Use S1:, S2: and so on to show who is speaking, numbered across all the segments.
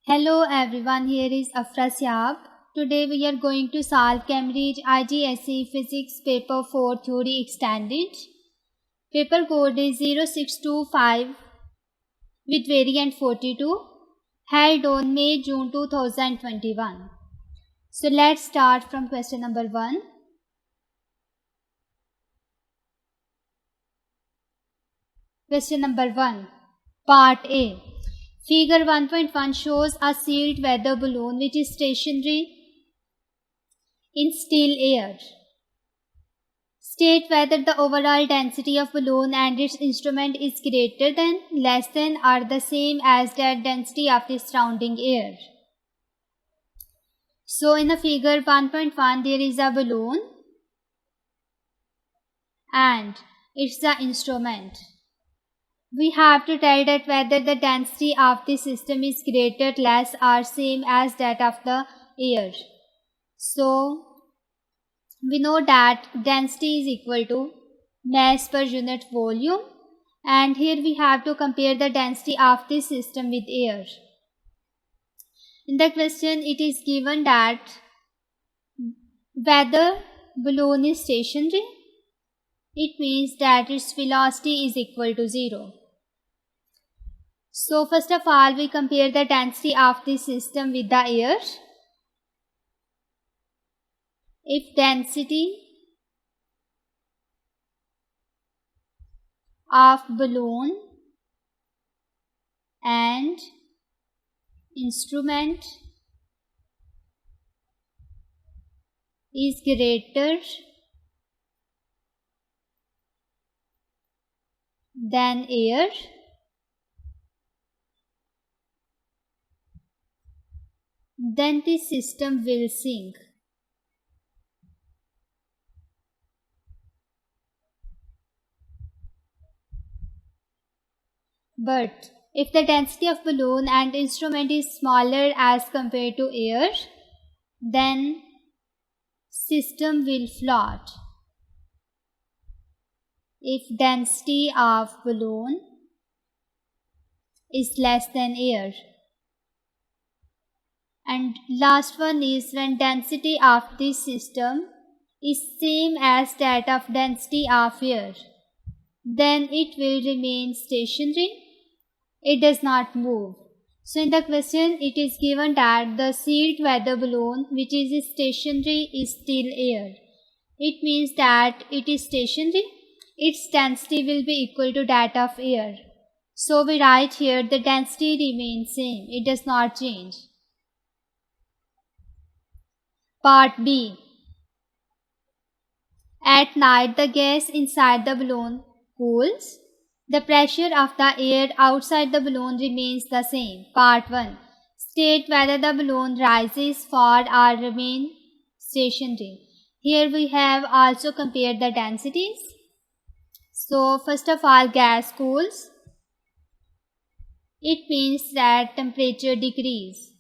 S1: Hello everyone, here is Afra Siab. Today we are going to solve Cambridge IGSE Physics Paper 4 Theory Extended. Paper code is 0625 with variant 42, held on May-June 2021. So let's start from question number 1. Question number 1, Part A. Figure 1.1 shows a sealed weather balloon which is stationary in still air. State whether the overall density of balloon and its instrument is greater than, less than, or the same as the density of the surrounding air. So in the figure 1.1 there is a balloon and it's the instrument. We have to tell that whether the density of the system is greater, less, or same as that of the air. So we know that density is equal to mass per unit volume, and here we have to compare the density of the system with air. In the question it is given that whether balloon is stationary, it means that its velocity is equal to 0. So first of all we compare the density of the system with the air. If density of balloon and instrument is greater than air, then the system will sink. But if the density of balloon and instrument is smaller as compared to air, then system will float. If density of balloon is less than air. And last one is when density of this system is same as that of density of air, then it will remain stationary. It does not move. So in the question it is given that the sealed weather balloon which is stationary is still air. It means that it is stationary. Its density will be equal to that of air. So we write here the density remains same. It does not change. Part B. At night the gas inside the balloon cools. The pressure of the air outside the balloon remains the same. Part 1. State whether the balloon rises, falls, or remains stationary. Here we have also compared the densities. So first of all gas cools. It means that temperature decrease.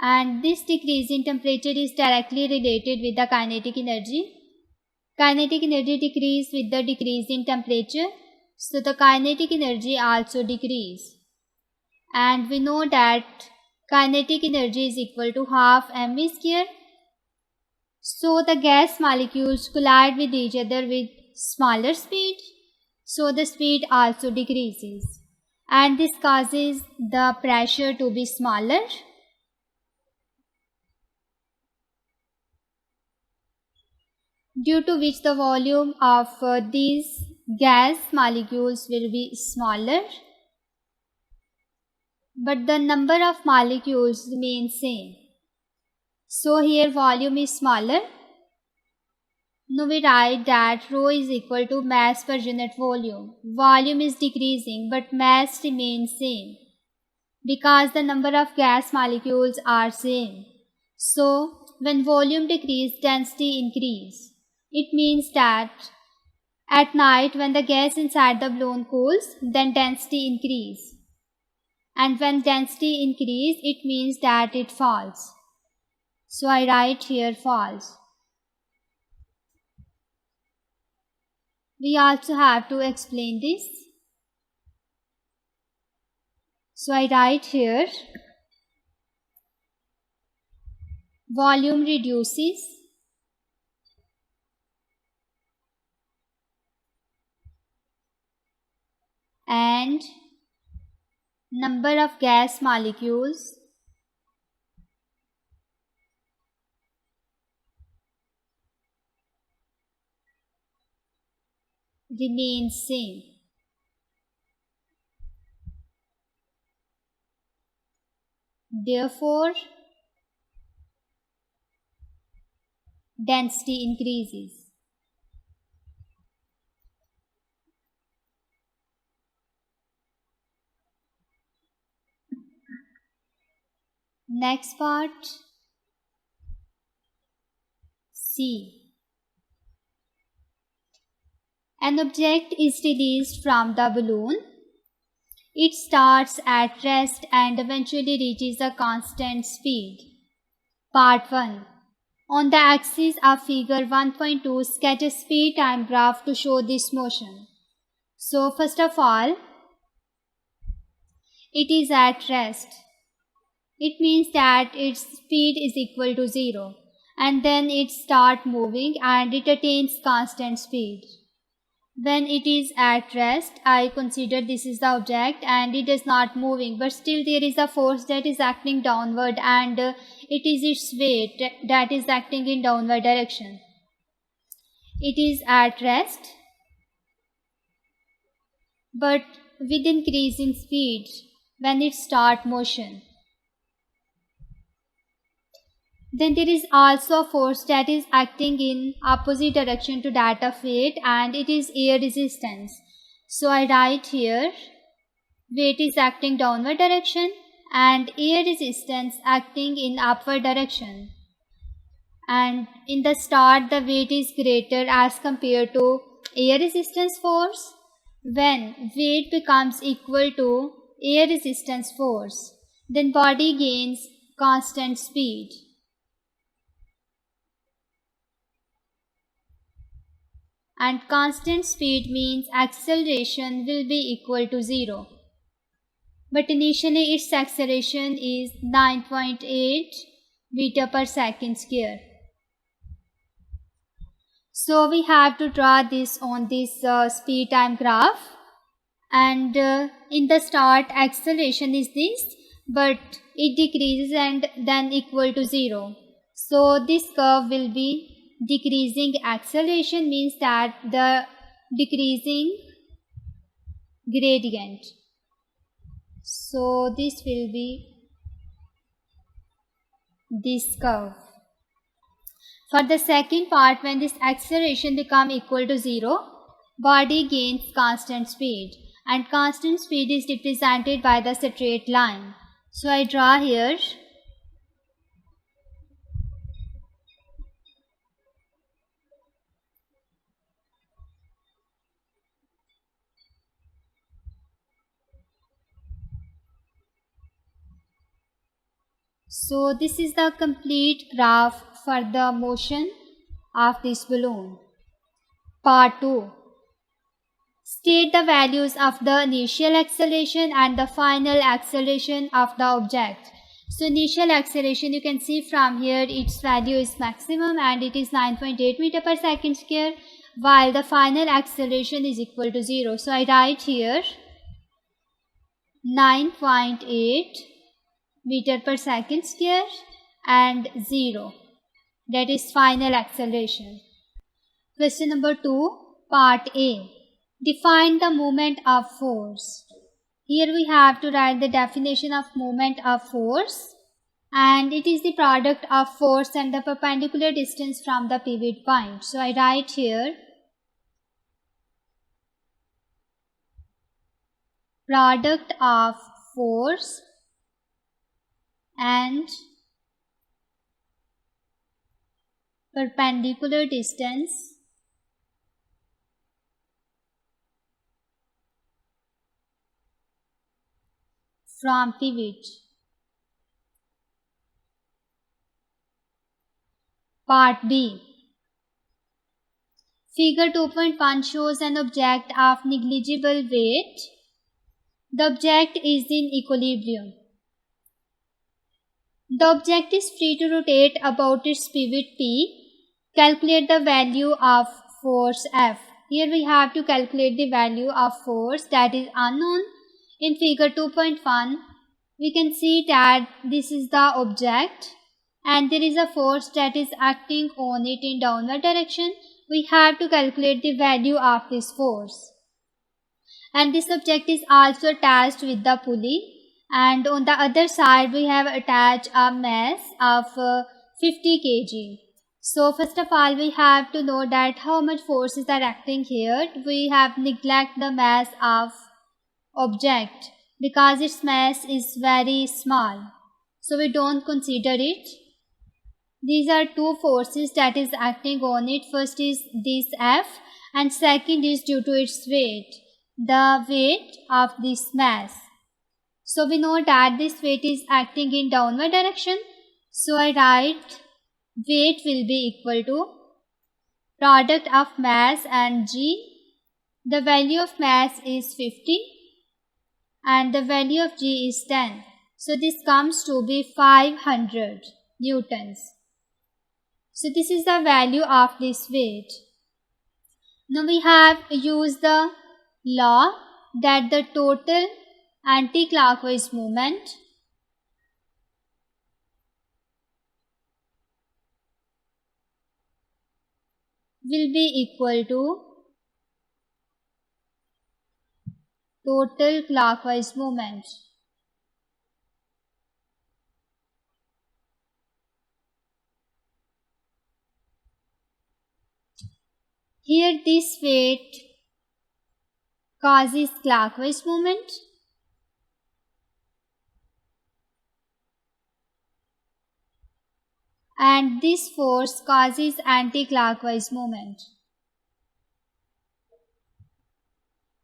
S1: And this decrease in temperature is directly related with the kinetic energy. Kinetic energy decrease with the decrease in temperature, so the kinetic energy also decrease. And we know that kinetic energy is equal to half mv square. So the gas molecules collide with each other with smaller speed, so the speed also decreases. And this causes the pressure to be smaller. Due to which the volume of these gas molecules will be smaller, but the number of molecules remains same. So here volume is smaller. Now we write that rho is equal to mass per unit volume. Volume is decreasing but mass remains same because the number of gas molecules are same. So when volume decrease, density increase. It means that at night when the gas inside the balloon cools, then density increase. And when density increase, it means that it falls. So I write here falls. We also have to explain this. So I write here volume reduces and number of gas molecules remains same. Therefore, density increases. Next part, C. An object is released from the balloon. It starts at rest and eventually reaches a constant speed. Part 1. On the axis of figure 1.2, sketch a speed-time graph to show this motion. So first of all, it is at rest. It means that its speed is equal to 0. And then it starts moving and it attains constant speed. When it is at rest, I consider this is the object and it is not moving, but still there is a force that is acting downward and it is its weight that is acting in downward direction. It is at rest, but with increasing speed when it starts motion. Then there is also a force that is acting in opposite direction to that of weight and it is air resistance. So I write here weight is acting downward direction and air resistance acting in upward direction. And in the start the weight is greater as compared to air resistance force. When weight becomes equal to air resistance force, then body gains constant speed. And constant speed means acceleration will be equal to 0. But initially its acceleration is 9.8 meter per second square. So we have to draw this on this speed time graph. And in the start acceleration is this, but it decreases and then equal to 0. So this curve will be decreasing acceleration, means that the decreasing gradient. So this will be this curve. For the second part, when this acceleration become equal to 0, body gains constant speed and constant speed is represented by the straight line. So I draw here So this is the complete graph for the motion of this balloon. Part 2. State the values of the initial acceleration and the final acceleration of the object. So initial acceleration, you can see from here its value is maximum and it is 9.8 meter per second square, while the final acceleration is equal to 0. So I write here 9.8 meter per second square and 0, that is final acceleration. Question number 2, part A. Define the moment of force. Here we have to write the definition of moment of force, and it is the product of force and the perpendicular distance from the pivot point. So I write here product of force and perpendicular distance from pivot. Part B. Figure 2.1 shows an object of negligible weight The object is in equilibrium. The object is free to rotate about its pivot P. Calculate the value of force F. Here we have to calculate the value of force that is unknown. In figure 2.1, we can see that this is the object and there is a force that is acting on it in downward direction. We have to calculate the value of this force. And this object is also attached with the pulley, and on the other side we have attached a mass of 50 kg. So first of all we have to know that how much forces are acting here. We have neglect the mass of object because its mass is very small, so we don't consider it. These are two forces that is acting on it. First is this F and second is due to its weight, the weight of this mass. So we know that this weight is acting in downward direction. So I write weight will be equal to product of mass and G. The value of mass is 50 and the value of G is 10. So this comes to be 500 newtons. So this is the value of this weight. Now we have used the law that the total anti-clockwise movement will be equal to total clockwise movement. Here this weight causes clockwise movement and this force causes anti-clockwise movement.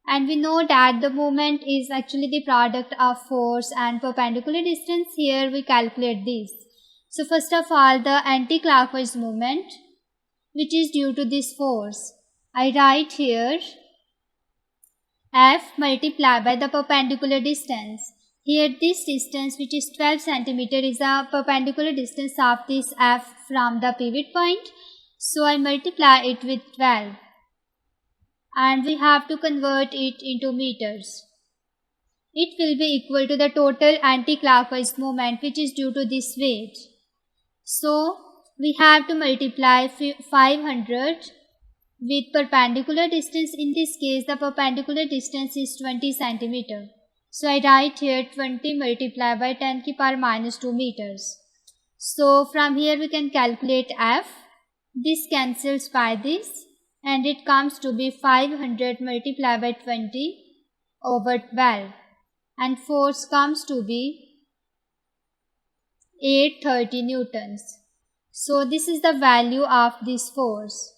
S1: And we know that the moment is actually the product of force and perpendicular distance. Here we calculate this. So first of all, the anti-clockwise movement which is due to this force, I write here F multiplied by the perpendicular distance. Here this distance, which is 12 cm, is a perpendicular distance of this F from the pivot point. So I multiply it with 12 and we have to convert it into meters. It will be equal to the total anti-clockwise moment which is due to this weight. So we have to multiply 500 with perpendicular distance. In this case the perpendicular distance is 20 cm. So I write here 20 multiplied by 10 to the power minus 2 meters. So from here we can calculate F. This cancels by this and it comes to be 500 multiplied by 20 over 12 and force comes to be 830 newtons. So this is the value of this force.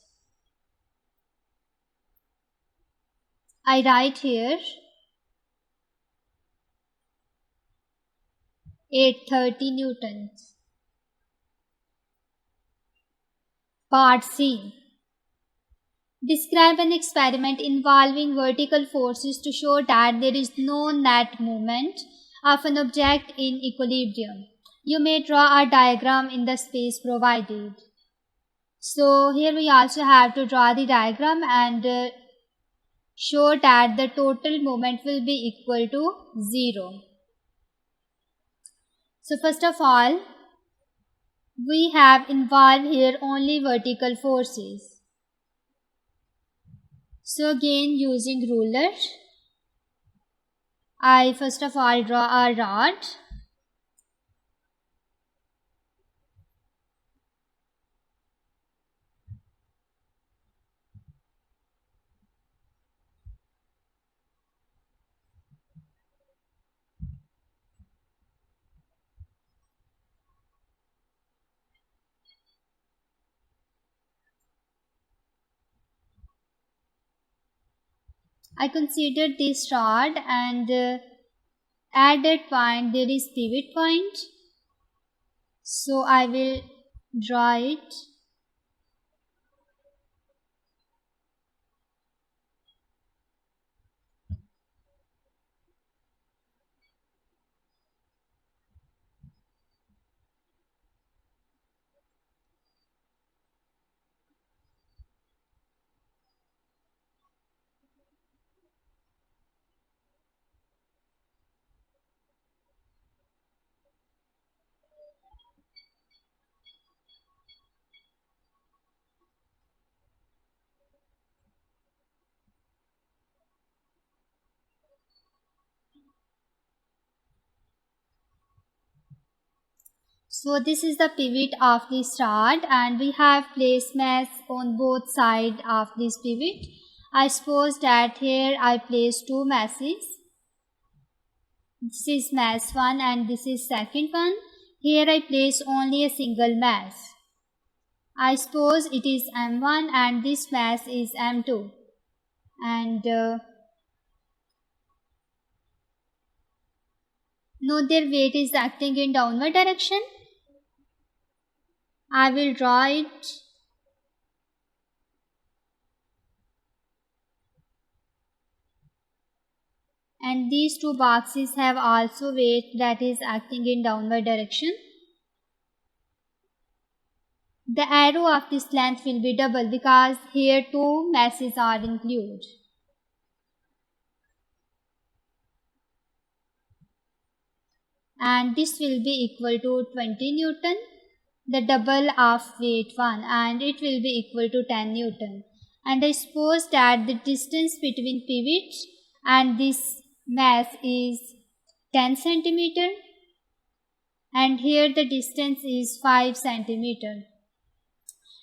S1: I write here 830 newtons. Part C. Describe an experiment involving vertical forces to show that there is no net movement of an object in equilibrium. You may draw a diagram in the space provided. So here we also have to draw the diagram and show that the total moment will be equal to 0. So first of all, we have involved here only vertical forces. So again, using ruler, I first of all draw a rod. I consider this rod and at that point there is pivot point. So I will draw it. So this is the pivot of this rod and we have placed mass on both sides of this pivot. I suppose that here I place two masses. This is mass 1 and this is second one. Here I place only a single mass. I suppose it is M1 and this mass is M2. And note their weight is acting in downward direction. I will draw it. And these two boxes have also weight that is acting in downward direction. The arrow of this length will be double because here two masses are included. And this will be equal to 20 Newton, the double of weight 1, and it will be equal to 10 Newton. And I suppose that the distance between pivot and this mass is 10 centimeter, and here the distance is 5 centimeter.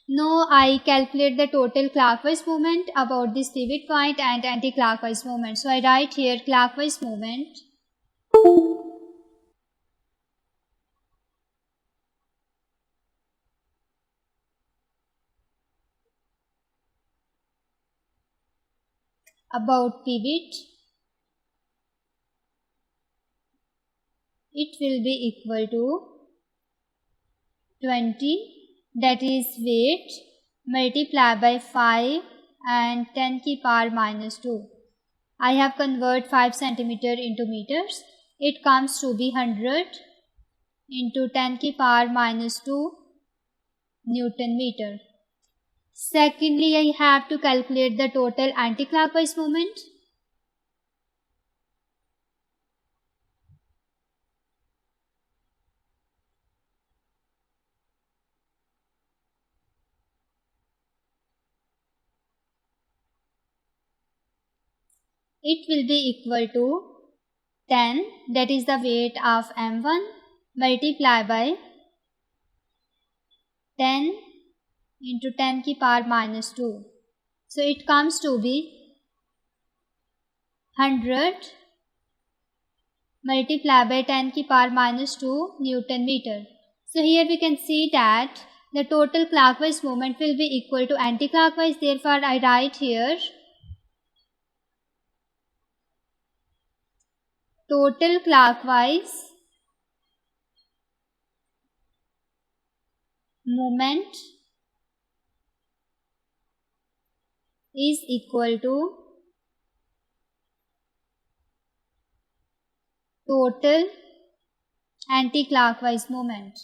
S1: Now I calculate the total clockwise movement about this pivot point and anti-clockwise movement. So I write here clockwise movement about pivot. It will be equal to 20, that is weight, multiplied by 5 and 10 की power minus 2. I have converted 5 centimeter into meters. It comes to be 100 into 10 की power minus 2 Newton meter. Secondly, I have to calculate the total anti-clockwise movement. It will be equal to 10, that is the weight of M1, multiplied by 10 into 10 की power minus 2. So it comes to be 100 multiplied by 10 की power minus 2 Newton meter. So here we can see that the total clockwise movement will be equal to anti-clockwise. Therefore I write here total clockwise moment is equal to total anti-clockwise moment.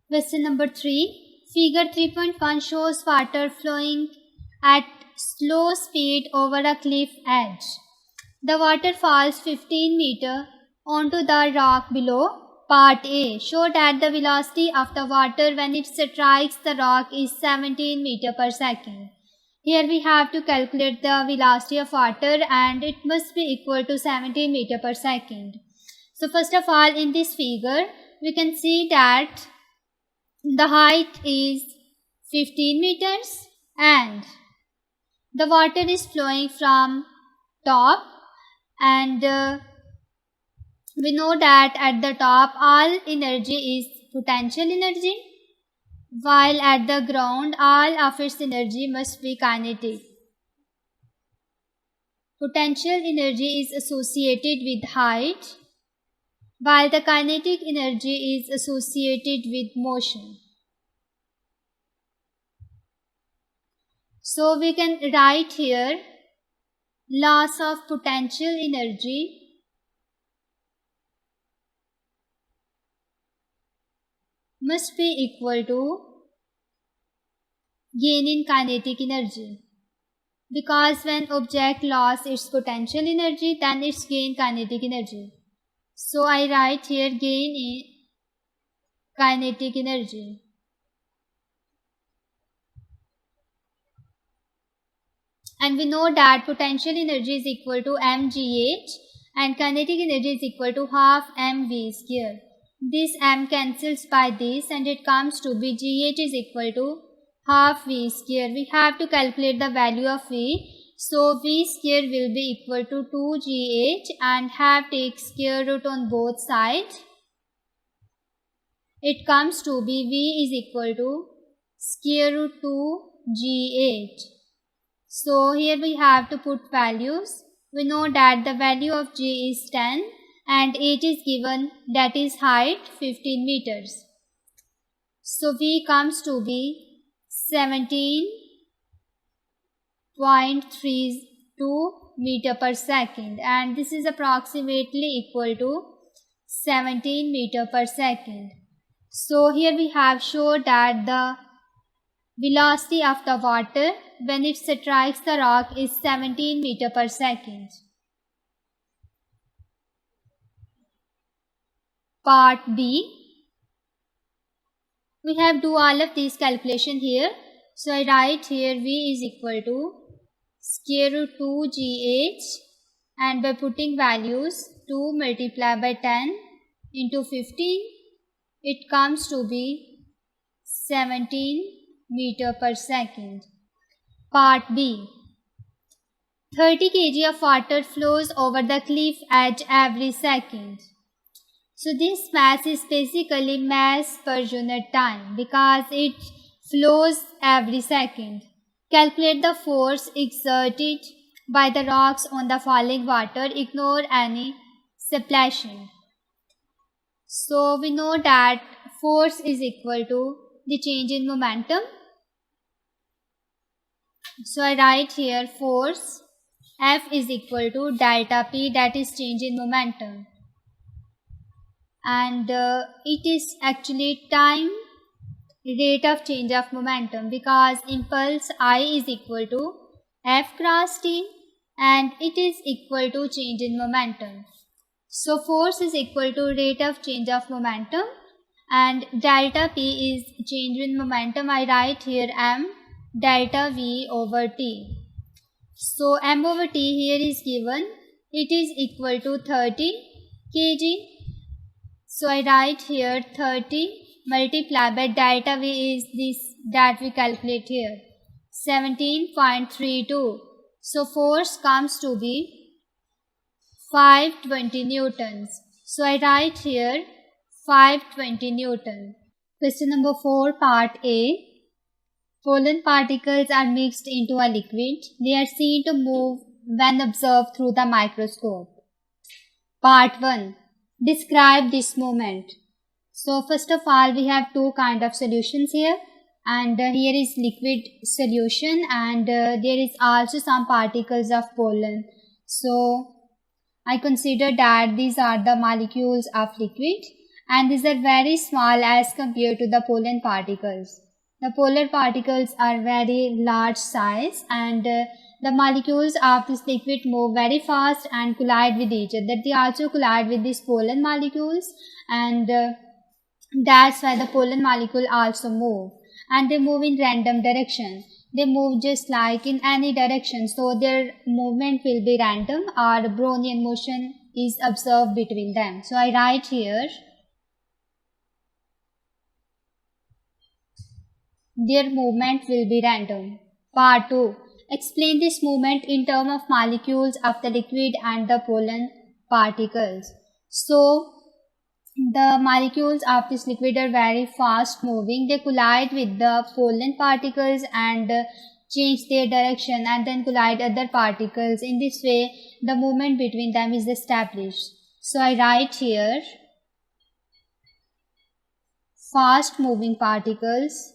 S1: Question number 3. Figure 3.1 shows water flowing at slow speed over a cliff edge. The water falls 15 meters onto the rock below. Part A. Show that the velocity of the water when it strikes the rock is 17 meters per second. Here we have to calculate the velocity of water and it must be equal to 17 meters per second. So first of all, in this figure, we can see that the height is 15 meters and the water is flowing from top, and we know that at the top all energy is potential energy, while at the ground all of its energy must be kinetic. Potential energy is associated with height, while the kinetic energy is associated with motion. So we can write here loss of potential energy must be equal to gain in kinetic energy, because when object lost its potential energy, then it's gain kinetic energy. So I write here gain in kinetic energy. and we know that potential energy is equal to mgh and kinetic energy is equal to half mv square. This m cancels by this and it comes to be gh is equal to half v square. We have to calculate the value of v. So v square will be equal to 2gh and have take square root on both sides. It comes to be v is equal to square root 2gh. So here we have to put values. We know that the value of g is 10 and h is given, that is height 15 meters. So v comes to be 17.32 meter per second and this is approximately equal to 17 meter per second. So here we have shown that the velocity of the water when it strikes the rock is 17 meter per second. Part B. We have do all of these calculation here. So I write here v is equal to square root 2gh and by putting values 2 multiplied by 10 into 15 it comes to be 17 meter per second. Part B. 30 kg of water flows over the cliff edge every second. So this mass is basically mass per unit time because it flows every second. Calculate the force exerted by the rocks on the falling water. Ignore any splashing. So we know that force is equal to the change in momentum. So I write here force F is equal to delta P, that is change in momentum. And it is actually time rate of change of momentum because impulse I is equal to F cross T and it is equal to change in momentum. So force is equal to rate of change of momentum and delta P is change in momentum. I write here m delta V over T. So m over T here is given. It is equal to 30 kg. So I write here 30 multiplied by delta V is this that we calculate here 17.32. So force comes to be 520 newtons. So I write here 520 newton. Question number 4 part A. Pollen particles are mixed into a liquid. They are seen to move when observed through the microscope. Part 1. Describe this movement. So first of all we have two kind of solutions here and here is liquid solution and there is also some particles of pollen. So I consider that these are the molecules of liquid and these are very small as compared to the pollen particles. The pollen particles are very large size and the molecules of this liquid move very fast and collide with each other. They also collide with these pollen molecules and that's why the pollen molecule also move and they move in random direction. They move just like in any direction, so their movement will be random or Brownian motion is observed between them. So I write here their movement will be random. Part 2. Explain this movement in terms of molecules of the liquid and the pollen particles. So the molecules of this liquid are very fast moving. They collide with the pollen particles and change their direction and then collide other particles. In this way, the movement between them is established. So I write here fast moving particles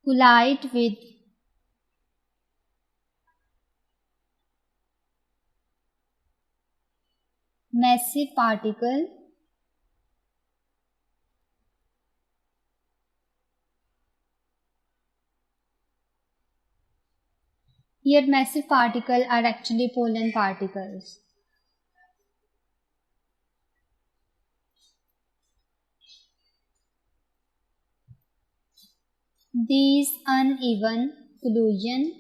S1: collide with massive particle here massive particle are actually pollen particles. These uneven collision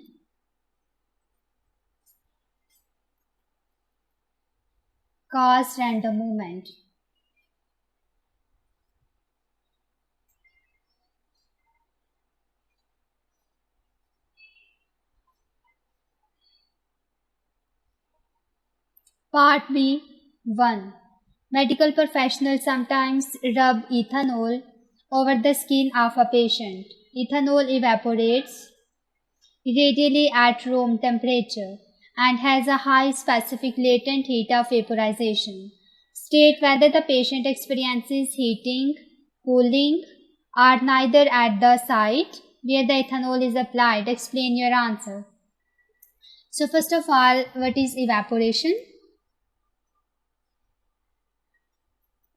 S1: cause random movement. Part B 1. Medical professionals sometimes rub ethanol over the skin of a patient. Ethanol evaporates radially at room temperature and has a high specific latent heat of vaporization. State whether the patient experiences heating, cooling, or neither at the site where the ethanol is applied. Explain your answer. So first of all, what is evaporation?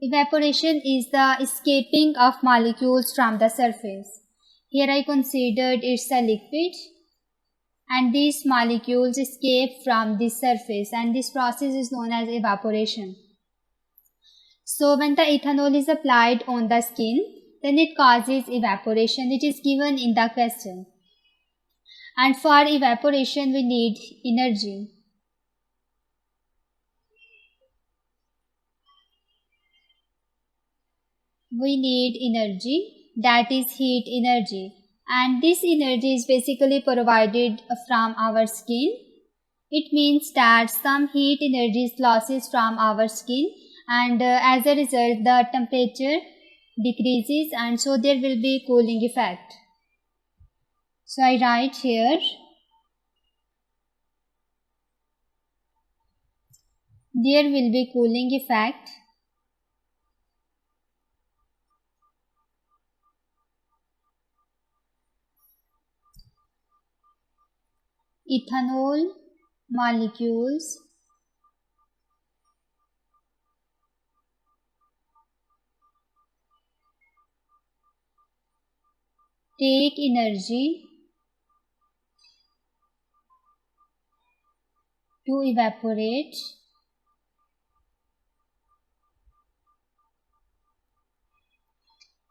S1: Evaporation is the escaping of molecules from the surface. Here I considered it's a liquid and these molecules escape from the surface and this process is known as evaporation. So when the ethanol is applied on the skin, then it causes evaporation. It is given in the question. And for evaporation we need energy. We need energy, that is heat energy, and this energy is basically provided from our skin. It means that some heat energy is losses from our skin and as a result the temperature decreases and so there will be cooling effect. So I write here there will be cooling effect ethanol molecules take energy to evaporate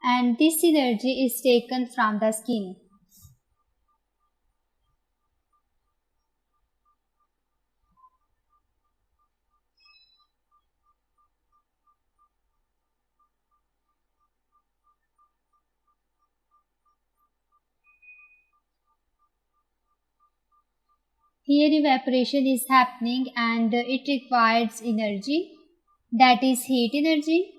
S1: and this energy is taken from the skin. Here evaporation is happening and it requires energy, that is heat energy,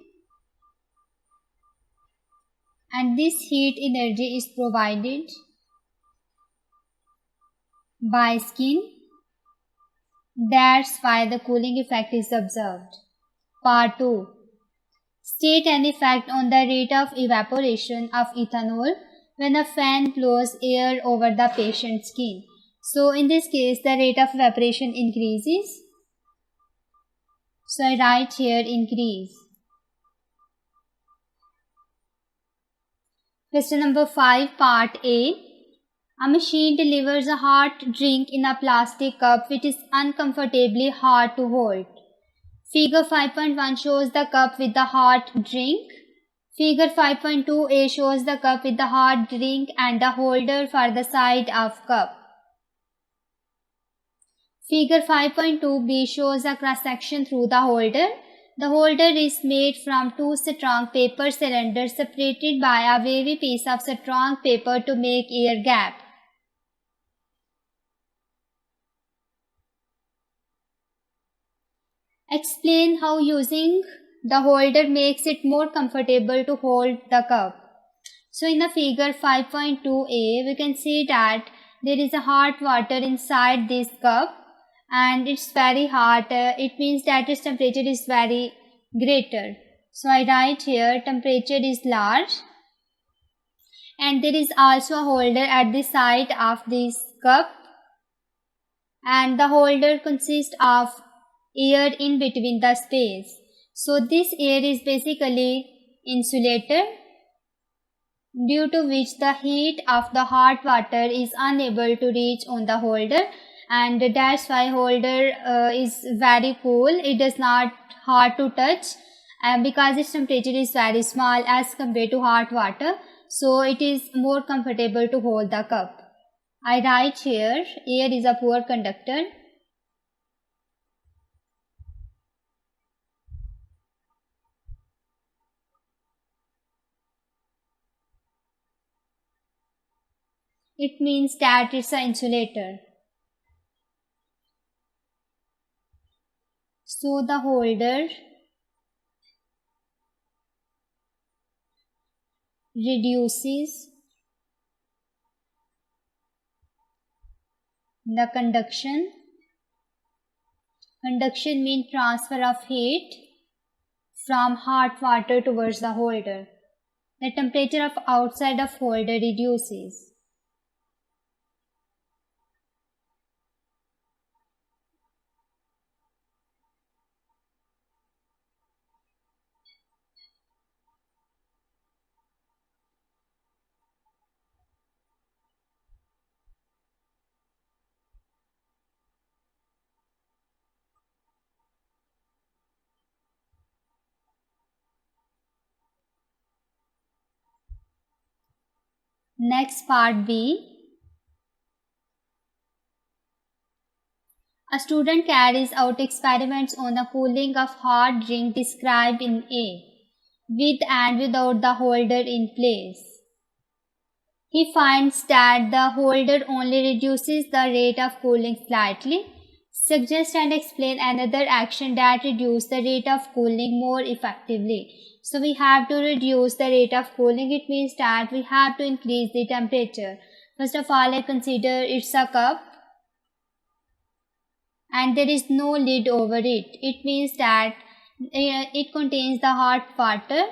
S1: and this heat energy is provided by skin. That's why the cooling effect is observed. Part 2. State an effect on the rate of evaporation of ethanol when a fan blows air over the patient's skin. So in this case the rate of evaporation increases. So I write here increase. Question number 5 part A. A machine delivers a hot drink in a plastic cup which is uncomfortably hard to hold. Figure 5.1 shows the cup with the hot drink. Figure 5.2a shows the cup with the hot drink and the holder for the side of cup. Figure 5.2b shows a cross-section through the holder. The holder is made from two strong paper cylinders separated by a wavy piece of strong paper to make air gap. Explain how using the holder makes it more comfortable to hold the cup. So in the figure 5.2a, we can see that there is a hot water inside this cup and it's very hot. It means that its temperature is very greater. So I write here temperature is large and there is also a holder at the side of this cup and the holder consists of air in between the space. So this air is basically insulator due to which the heat of the hot water is unable to reach on the holder and that's why holder is very cool. It is not hard to touch and because its temperature is very small as compared to hot water. so it is more comfortable to hold the cup. I write here, air is a poor conductor. It means that it's an insulator. So the holder reduces the conduction. Conduction means transfer of heat from hot water towards the holder. The temperature of outside of holder reduces. Next part B. A student carries out experiments on the cooling of hot drink described in A, with and without the holder in place. He finds that the holder only reduces the rate of cooling slightly. Suggest and explain another action that reduces the rate of cooling more effectively. So we have to reduce the rate of cooling. It means that we have to increase the temperature. First of all, I consider it's a cup and there is no lid over it. It means that it contains the hot water.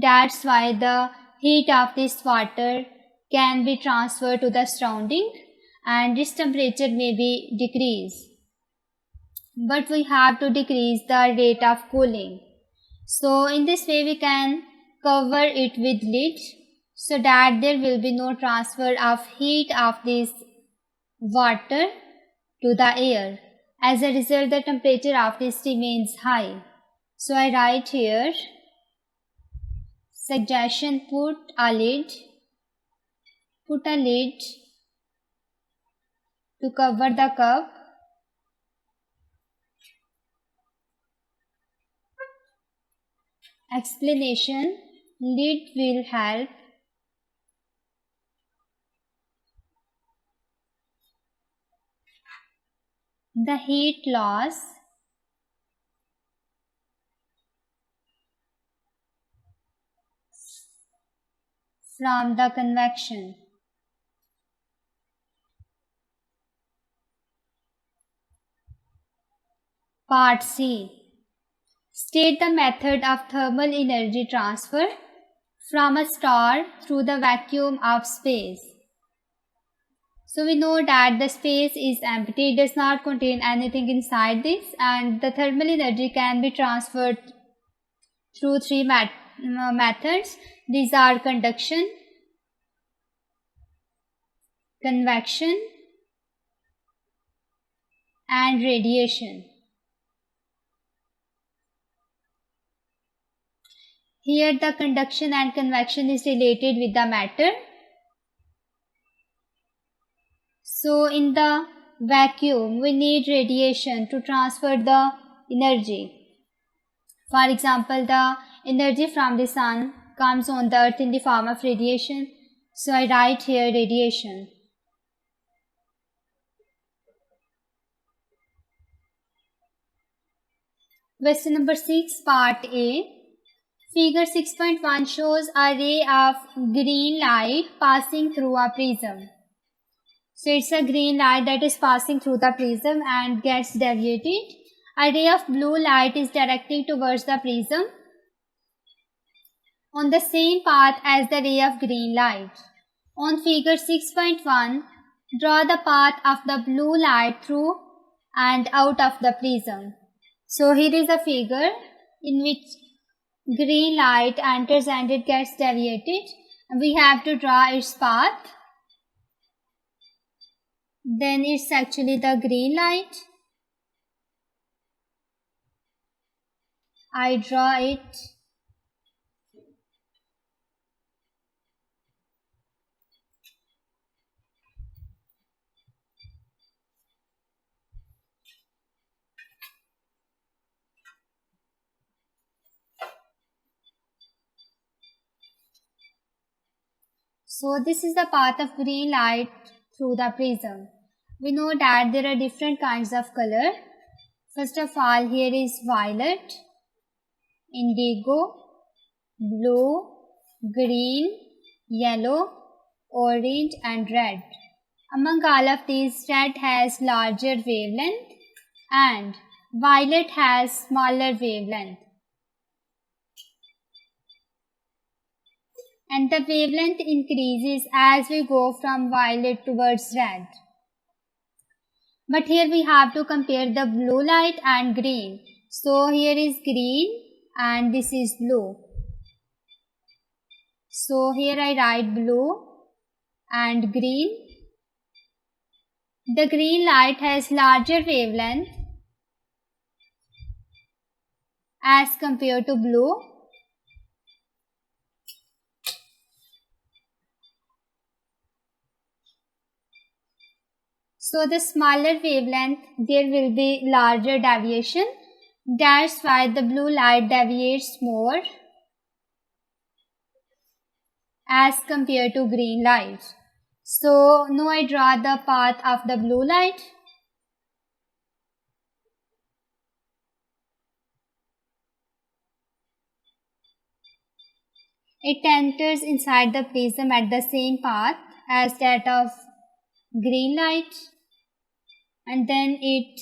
S1: That's why the heat of this water can be transferred to the surrounding and its temperature may be decreased. But we have to decrease the rate of cooling. So in this way we can cover it with lid so that there will be no transfer of heat of this water to the air. As a result, the temperature of this remains high. So I write here, suggestion, put a lid to cover the cup. Explanation, lid will help the heat loss from the convection. Part C. State the method of thermal energy transfer from a star through the vacuum of space. So we know that the space is empty, it does not contain anything inside this, and the thermal energy can be transferred through three methods. These are conduction, convection, and radiation. Here the conduction and convection is related with the matter. So in the vacuum, we need radiation to transfer the energy. For example, the energy from the sun comes on the earth in the form of radiation. So I write here radiation. Question number 6, part A. Figure 6.1 shows a ray of green light passing through a prism. So it's a green light that is passing through the prism and gets deviated. A ray of blue light is directing towards the prism on the same path as the ray of green light. On figure 6.1, draw the path of the blue light through and out of the prism. So here is a figure in which green light enters and it gets deviated. We have to draw its path. Then it's actually the green light. I draw it. So this is the path of green light through the prism. We know that there are different kinds of color. First of all, here is violet, indigo, blue, green, yellow, orange and red. Among all of these, red has larger wavelength and violet has smaller wavelength. And the wavelength increases as we go from violet towards red. But here we have to compare the blue light and green. So here is green and this is blue. So here I write blue and green. The green light has larger wavelength as compared to blue. So the smaller wavelength, there will be larger deviation. That's why the blue light deviates more as compared to green light. So now I draw the path of the blue light. It enters inside the prism at the same path as that of green light, and then it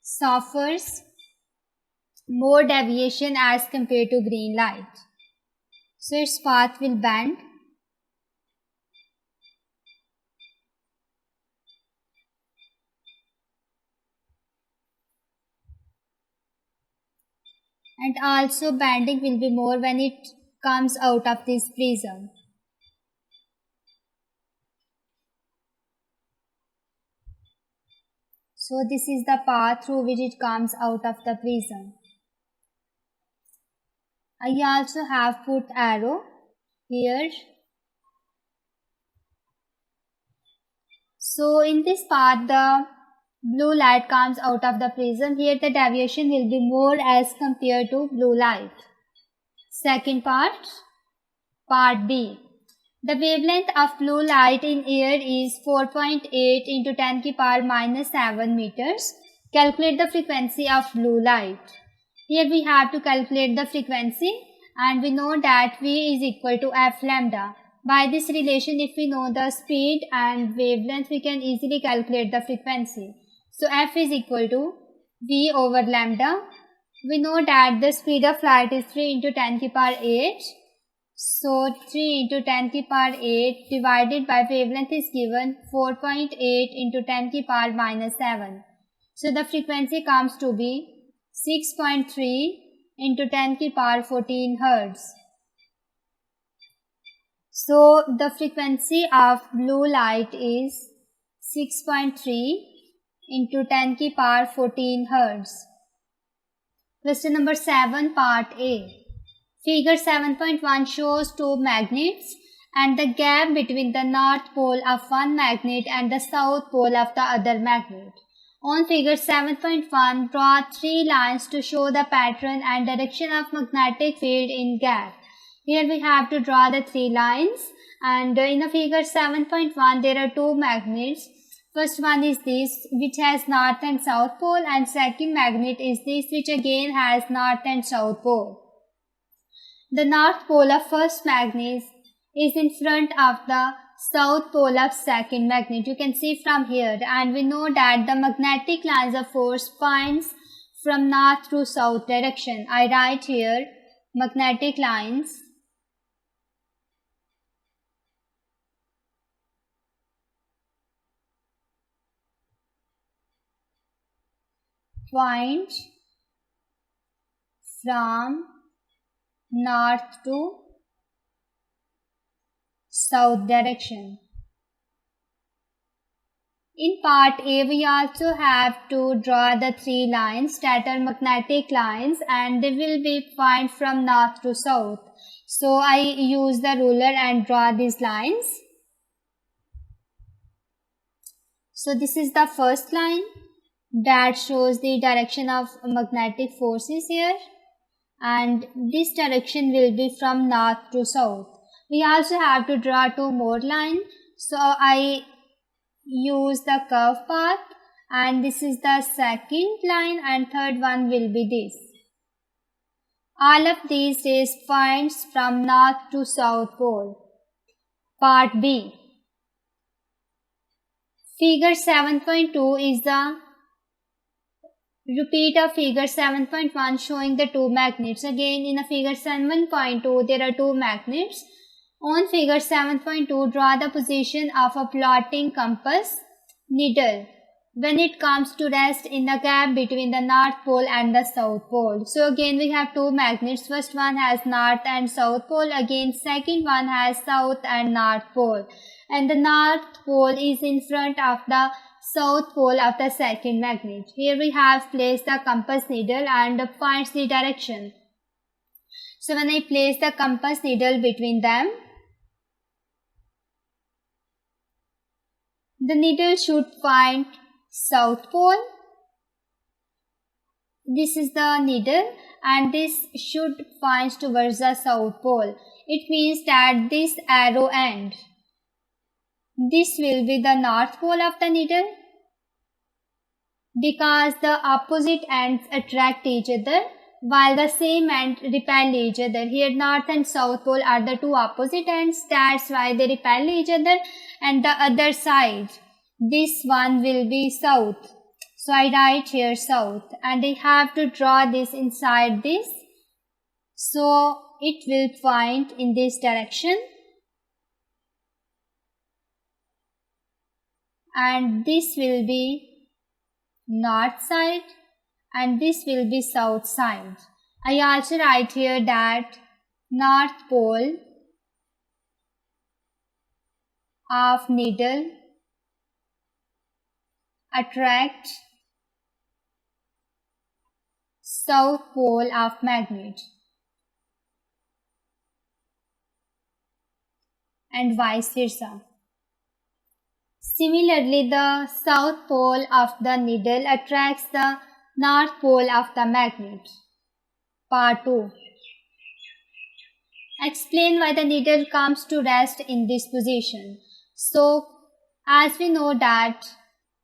S1: suffers more deviation as compared to green light. So its path will bend. And also bending will be more when it comes out of this prism. So this is the path through which it comes out of the prism. I also have put arrow here. So in this path the blue light comes out of the prism. Here the deviation will be more as compared to blue light. Second part, part B. The wavelength of blue light in air is 4.8 into 10 to the power minus 7 meters. Calculate the frequency of blue light. Here we have to calculate the frequency and we know that V is equal to F lambda. By this relation, if we know the speed and wavelength, we can easily calculate the frequency. So F is equal to V over lambda. We know that the speed of light is 3 into 10 to the power 8. So 3 into 10 to the power 8 divided by wavelength is given 4.8 into 10 to the power minus 7. So the frequency comes to be 6.3 into 10 to the power 14 Hertz. So the frequency of blue light is 6.3 into 10 to the power 14 Hertz. Question number 7, part A. Figure 7.1 shows two magnets and the gap between the north pole of one magnet and the south pole of the other magnet. On figure 7.1, draw three lines to show the pattern and direction of magnetic field in gap. Here we have to draw the three lines, and in the figure 7.1 there are two magnets. First one is this, which has north and south pole, and second magnet is this, which again has north and south pole. The north pole of first magnet is in front of the south pole of second magnet. You can see from here, and we know that the magnetic lines of force points from north to south direction. I write here magnetic lines point from north to south direction. In part A, we also have to draw the three lines that are magnetic lines, and they will be point from north to south. So I use the ruler and draw these lines. So this is the first line that shows the direction of magnetic forces here, and this direction will be from north to south. We also have to draw two more lines. So I use the curve path, and this is the second line, and third one will be this. All of these is points from north to south pole. Part B. Figure 7.2 is the repeat of figure 7.1 showing the two magnets. Again, in a figure 7.2 there are two magnets. On figure 7.2, draw the position of a plotting compass needle when it comes to rest in the gap between the north pole and the south pole. So again we have two magnets. First one has north and south pole. Again second one has south and north pole. And the north pole is in front of the south pole of the second magnet. Here we have placed the compass needle and finds the direction. So when I place the compass needle between them, the needle should find south pole. This is the needle and this should point towards the south pole. It means that this arrow end, this will be the north pole of the needle, because the opposite ends attract each other while the same end repel each other. Here north and south pole are the two opposite ends, that's why they repel each other, and the other side, this one will be south. So I write here south, and I have to draw this inside this, so it will point in this direction, and this will be north side and this will be south side. I also write here that north pole of needle attract south pole of magnet, and vice versa. Similarly, the south pole of the needle attracts the north pole of the magnet. Part 2. Explain why the needle comes to rest in this position. So, as we know that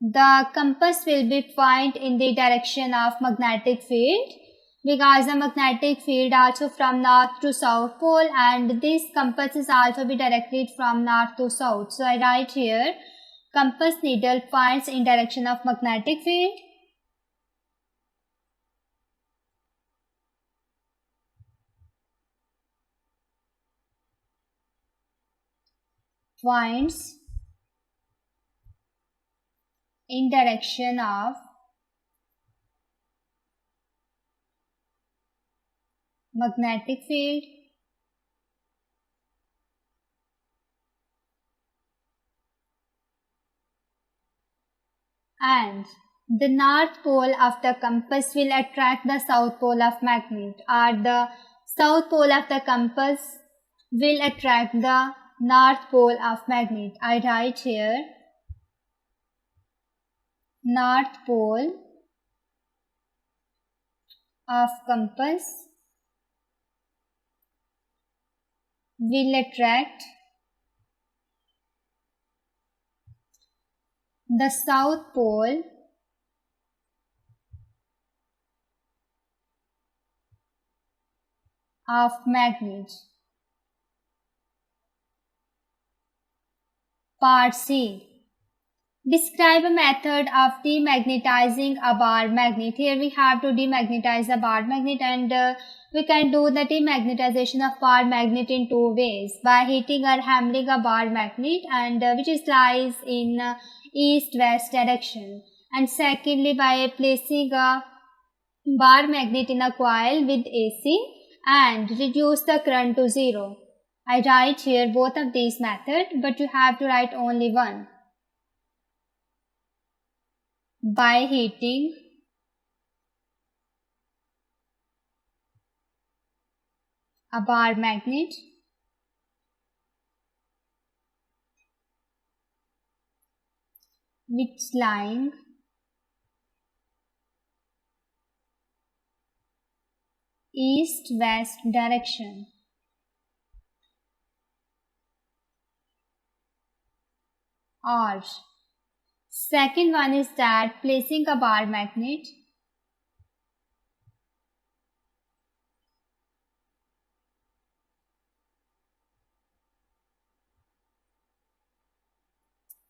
S1: the compass will be pointed in the direction of magnetic field, because the magnetic field also from north to south pole, and this compass is also be directed from north to south. So I write here compass needle points in direction of magnetic field. Points in direction of magnetic field and the north pole of the compass will attract the south pole of magnet, or the south pole of the compass will attract the north pole of magnet. I write here north pole of compass will attract the south pole of magnet. Part C. Describe a method of demagnetizing a bar magnet. Here we have to demagnetize a bar magnet, and we can do the demagnetization of bar magnet in two ways: by heating or hammering a bar magnet, and which lies in east-west direction, and secondly by placing a bar magnet in a coil with AC and reduce the current to zero. I write here both of these methods, but you have to write only one. By heating a bar magnet which lying east-west direction, or second one is that placing a bar magnet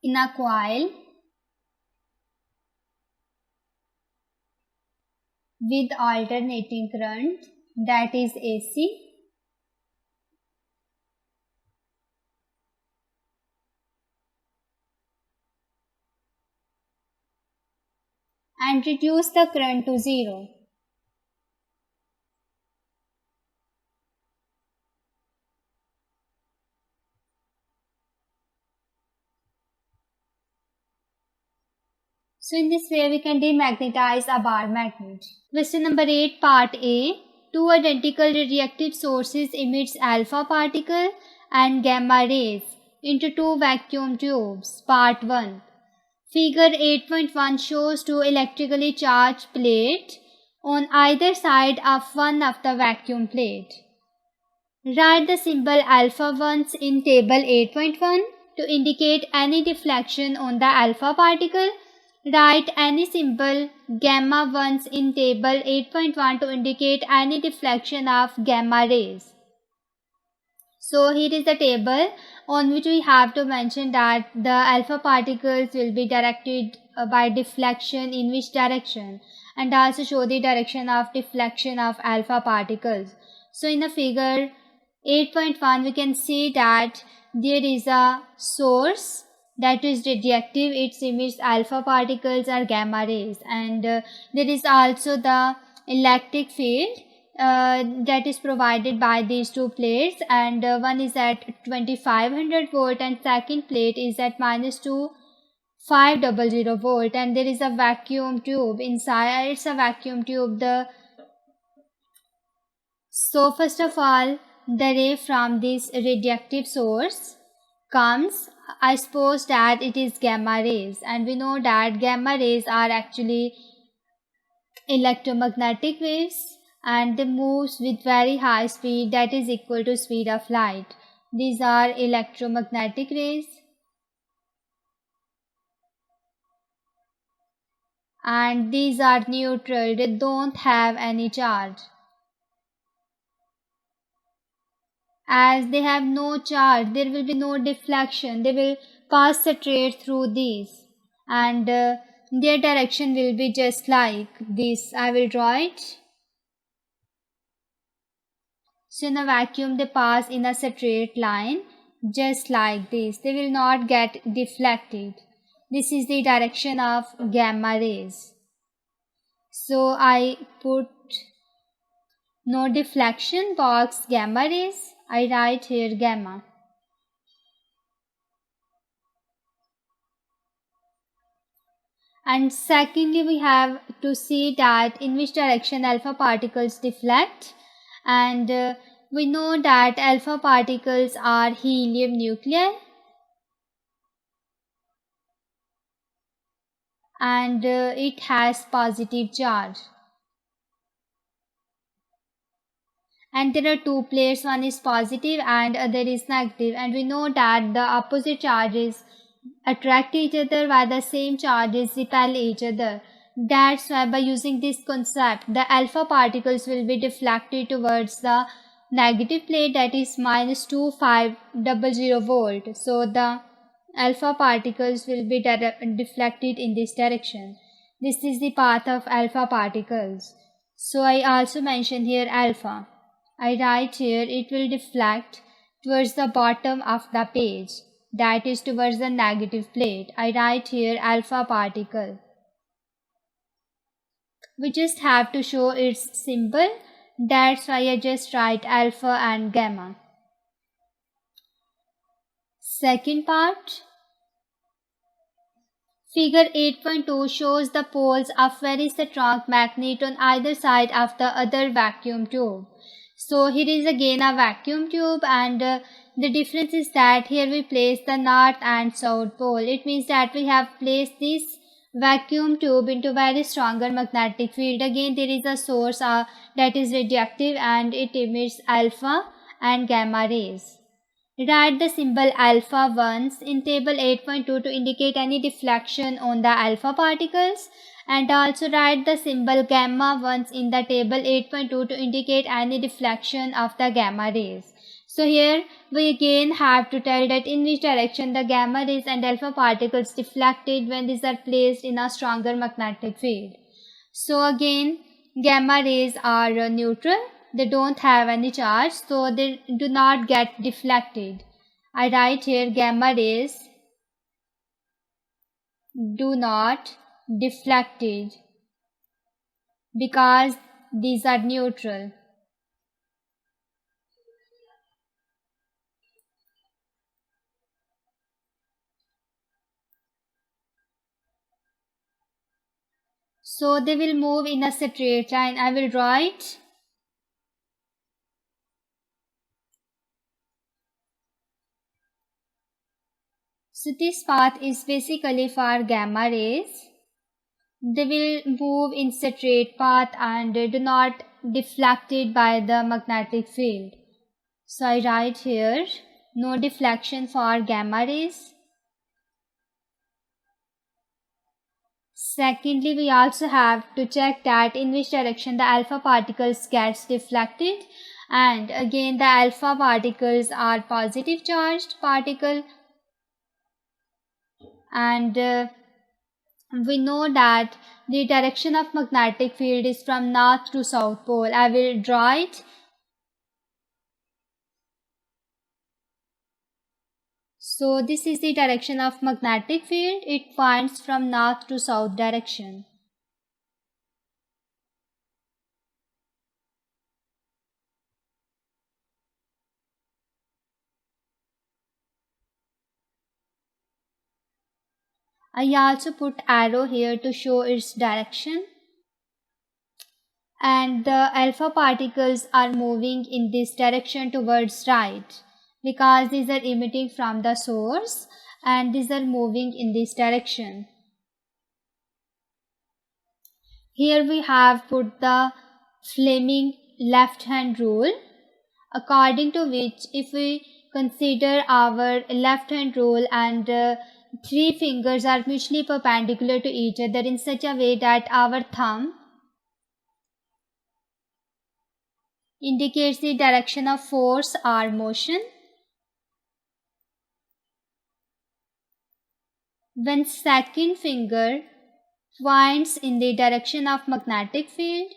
S1: in a coil with alternating current, that is AC, and reduce the current to zero. So in this way we can demagnetize a bar magnet. Question number 8, part A. Two identical radioactive sources emits alpha particle and gamma rays into two vacuum tubes. Part 1. Figure 8.1 shows two electrically charged plates on either side of one of the vacuum plate. Write the symbol alpha ones in table 8.1 to indicate any deflection on the alpha particle. Write any symbol gamma ones in table 8.1 to indicate any deflection of gamma rays. So here is the table on which we have to mention that the alpha particles will be directed by deflection in which direction, and also show the direction of deflection of alpha particles. So in the figure 8.1 we can see that there is a source that is radioactive, it emits alpha particles or gamma rays, and there is also the electric field that is provided by these two plates, and one is at 2500 volt and second plate is at -2500 volt, and there is a vacuum tube inside. It's a vacuum tube. So first of all, the ray from this radioactive source comes. I suppose that it is gamma rays, and we know that gamma rays are actually electromagnetic waves, and they move with very high speed, that is equal to speed of light. These are electromagnetic rays, and these are neutral, they don't have any charge. As they have no charge, there will be no deflection, they will pass straight through these, and their direction will be just like this. I will draw it. So in a vacuum they pass in a straight line just like this. They will not get deflected. This is the direction of gamma rays. So I put no deflection box gamma rays. I write here gamma. And secondly, we have to see that in which direction alpha particles deflect, and we know that alpha particles are helium nuclei, and it has positive charge. And there are two plates, one is positive and other is negative, and we know that the opposite charges attract each other while the same charges repel each other. That's why by using this concept, the alpha particles will be deflected towards the negative plate, that is -2500 volt. So the alpha particles will be deflected in this direction. This is the path of alpha particles. So I also mention here alpha. I write here it will deflect towards the bottom of the page, that is towards the negative plate. I write here alpha particle. We just have to show its symbol, that's why I just write alpha and gamma. Second part. Figure 8.2 shows the poles of very strong magnet on either side of the other vacuum tube. So here is again a vacuum tube, and the difference is that here we place the north and south pole. It means that we have placed this vacuum tube into very stronger magnetic field. Again there is a source that is radioactive, and it emits alpha and gamma rays. Write the symbol alpha once in table 8.2 to indicate any deflection on the alpha particles, and also write the symbol gamma once in the table 8.2 to indicate any deflection of the gamma rays. So here we again have to tell that in which direction the gamma rays and alpha particles deflected when these are placed in a stronger magnetic field. So again, gamma rays are neutral. They don't have any charge, so they do not get deflected. I write here gamma rays do not deflected because these are neutral. So they will move in a straight line. I will draw it. So this path is basically for gamma rays. They will move in straight path and do not deflected by the magnetic field. So I write here no deflection for gamma rays. Secondly, we also have to check that in which direction the alpha particles gets deflected, and again the alpha particles are positive charged particle, and we know that the direction of magnetic field is from north to south pole. I will draw it. So this is the direction of magnetic field. It points from north to south direction. I also put arrow here to show its direction. And the alpha particles are moving in this direction towards right because these are emitting from the source and these are moving in this direction. Here we have put the Fleming left hand rule, according to which if we consider our left hand rule and three fingers are mutually perpendicular to each other in such a way that our thumb indicates the direction of force or motion, when second finger points in the direction of magnetic field,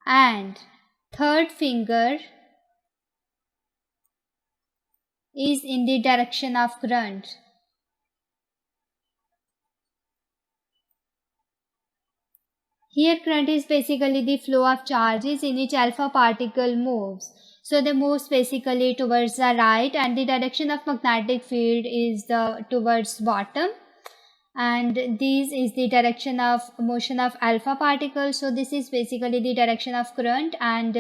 S1: and third finger is in the direction of current. Here current is basically the flow of charges in which alpha particle moves. So they moves basically towards the right, and the direction of magnetic field is towards bottom, and this is the direction of motion of alpha particles. So this is basically the direction of current, and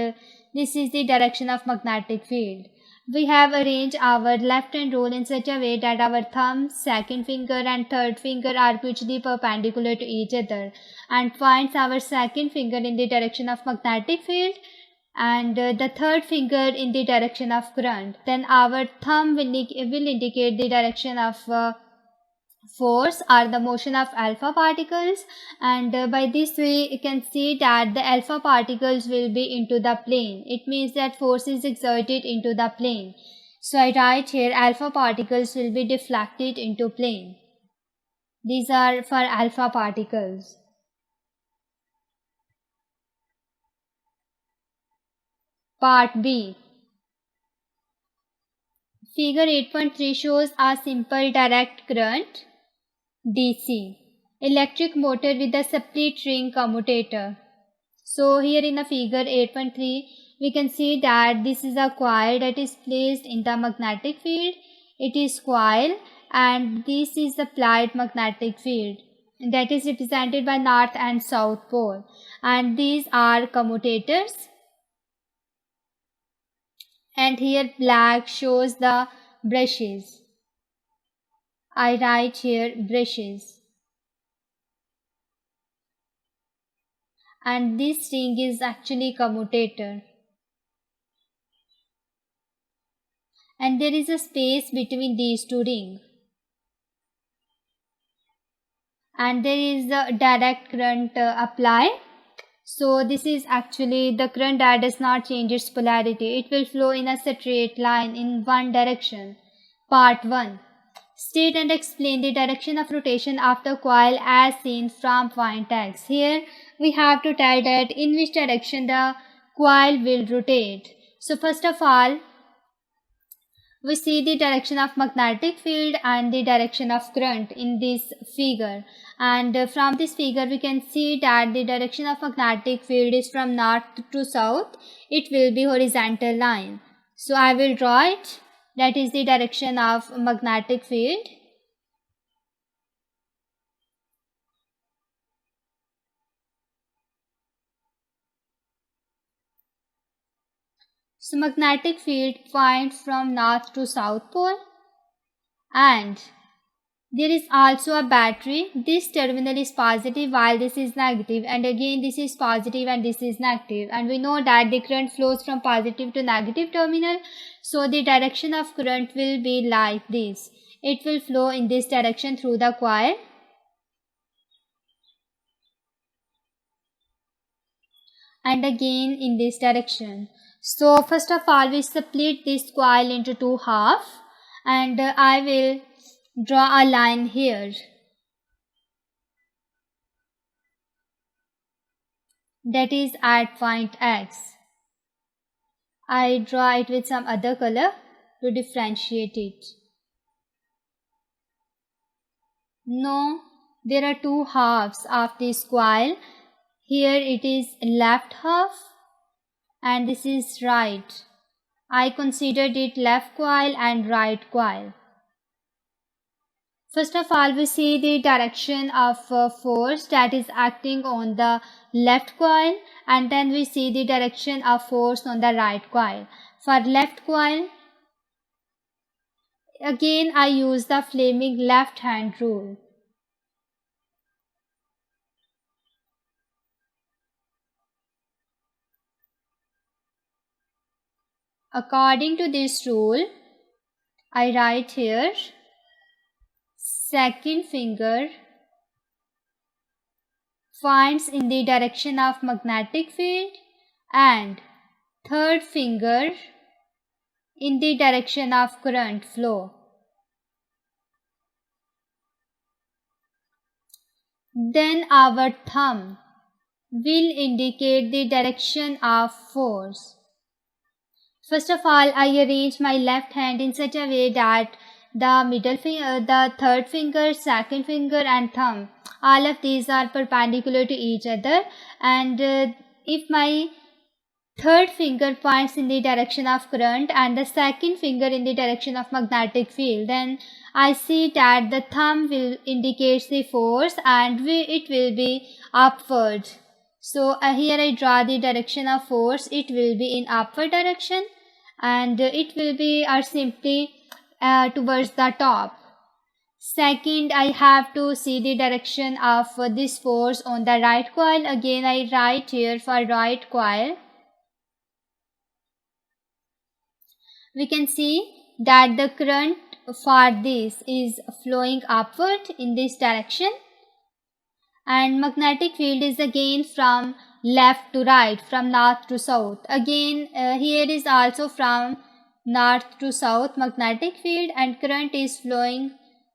S1: this is the direction of magnetic field. We have arranged our left hand rule in such a way that our thumb, second finger and third finger are mutually perpendicular to each other, and points our second finger in the direction of magnetic field and the third finger in the direction of current. Then our thumb will indicate the direction of force or the motion of alpha particles, and by this we can see that the alpha particles will be into the plane. It means that force is exerted into the plane. So I write here alpha particles will be deflected into plane. These are for alpha particles. Part B. Figure 8.3 shows a simple direct current DC electric motor with a split ring commutator. So here in the figure 8.3 we can see that this is a coil that is placed in the magnetic field. It is coil and this is applied magnetic field that is represented by north and south pole, and these are commutators, and here black shows the brushes. I write here brushes. and this ring is actually commutator. And there is a space between these two rings. And there is the direct current apply. So this is actually the current that does not change its polarity. It will flow in a straight line in one direction. Part 1. State and explain the direction of rotation of the coil as seen from point X. Here we have to tell that in which direction the coil will rotate. So first of all, we see the direction of magnetic field and the direction of current in this figure. And from this figure we can see that the direction of magnetic field is from north to south. It will be horizontal line. So I will draw it. That is the direction of magnetic field. So magnetic field points from north to south pole, and there is also a battery. This terminal is positive while this is negative, and again this is positive and this is negative. And we know that the current flows from positive to negative terminal. So the direction of current will be like this. It will flow in this direction through the coil. And again in this direction. So first of all we split this coil into two halves, and I will draw a line here. That is at point X. I draw it with some other color to differentiate it. Now there are two halves of this coil. Here it is left half and this is right. I considered it left coil and right coil. First of all, we see the direction of force that is acting on the left coil, and then we see the direction of force on the right coil. For left coil, again I use the Fleming left hand rule. According to this rule, I write here second finger points in the direction of magnetic field and third finger in the direction of current flow. Then our thumb will indicate the direction of force. First of all, I arrange my left hand in such a way that the middle finger, the third finger, second finger and thumb, all of these are perpendicular to each other, and if my third finger points in the direction of current and the second finger in the direction of magnetic field, then I see that the thumb will indicate the force and it will be upward. So here I draw the direction of force. It will be in upward direction and it will be simply towards the top. Second, I have to see the direction of this force on the right coil. Again I write here for right coil. We can see that the current for this is flowing upward in this direction, and magnetic field is again from left to right, from north to south. Again here is also from north to south magnetic field, and current is flowing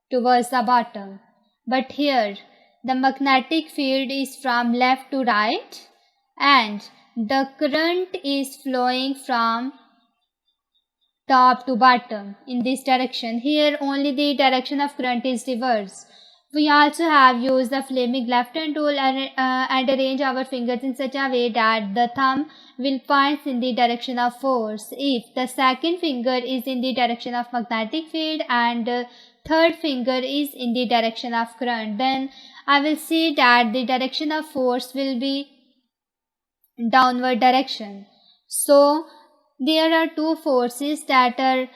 S1: towards the bottom. But here the magnetic field is from left to right and the current is flowing from top to bottom in this direction. Here only the direction of current is reversed. We also have used the Fleming left hand rule and arrange our fingers in such a way that the thumb will point in the direction of force. If the second finger is in the direction of magnetic field and third finger is in the direction of current, then I will see that the direction of force will be downward direction. So there are two forces that are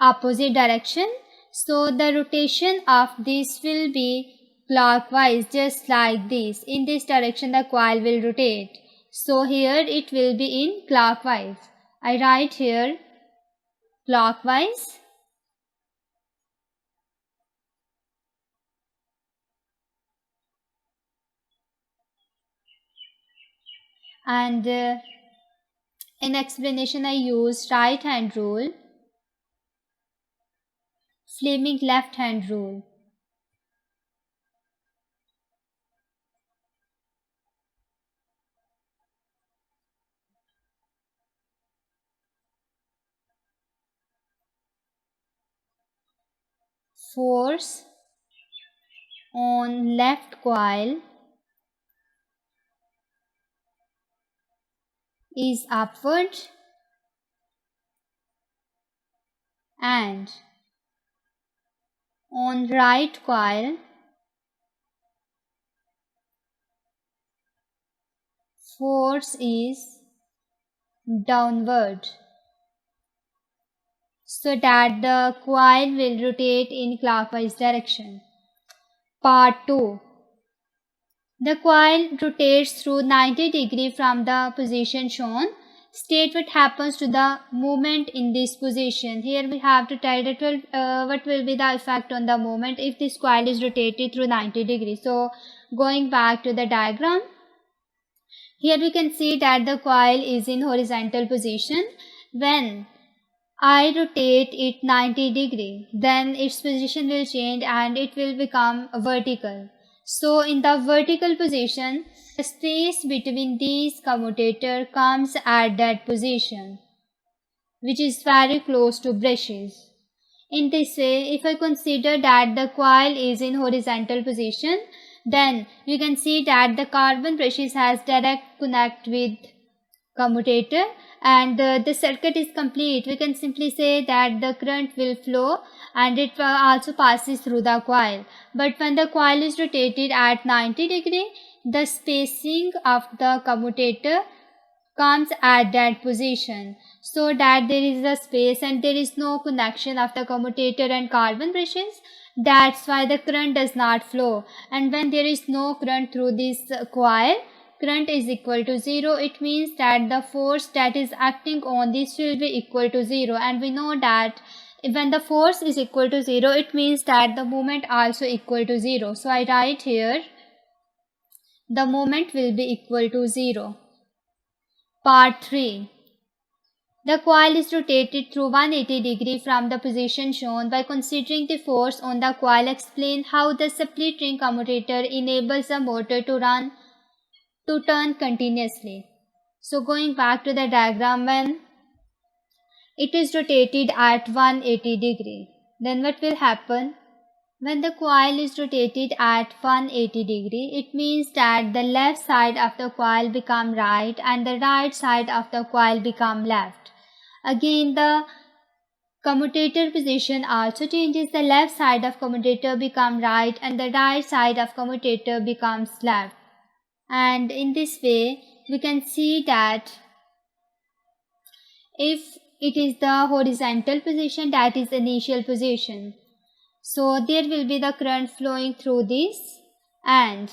S1: opposite direction. So the rotation of this will be clockwise, just like this. In this direction the coil will rotate. So here it will be in clockwise. I write here clockwise. And in explanation I use right hand rule, Fleming left hand rule. Force on left coil is upward and on right coil force is downward, so that the coil will rotate in clockwise direction. Part 2. The coil rotates through 90 degrees from the position shown. State what happens to the movement in this position. Here we have to tell that what will be the effect on the movement if this coil is rotated through 90 degrees. So going back to the diagram, here we can see that the coil is in horizontal position. When I rotate it 90 degree, then its position will change and it will become vertical. So in the vertical position, the space between these commutator comes at that position, which is very close to brushes. In this way, if I consider that the coil is in horizontal position, then you can see that the carbon brushes has direct connect with commutator and the circuit is complete. We can simply say that the current will flow and it also passes through the coil. But when the coil is rotated at 90 degree, the spacing of the commutator comes at that position, so that there is a space and there is no connection of the commutator and carbon brushes. That's why the current does not flow. And when there is no current through this coil, current is equal to 0. It means that the force that is acting on this will be equal to 0, and we know that when the force is equal to 0, it means that the moment also equal to 0. So I write here the moment will be equal to 0. Part 3. The coil is rotated through 180 degrees from the position shown. By considering the force on the coil, explain how the split ring commutator enables the motor to turn continuously. So going back to the diagram, when it is rotated at 180 degree, then what will happen? When the coil is rotated at 180 degree, it means that the left side of the coil become right and the right side of the coil become left. Again, the commutator position also changes. The left side of commutator become right and the right side of commutator becomes left. And in this way, we can see that if it is the horizontal position, that is initial position, so there will be the current flowing through this, and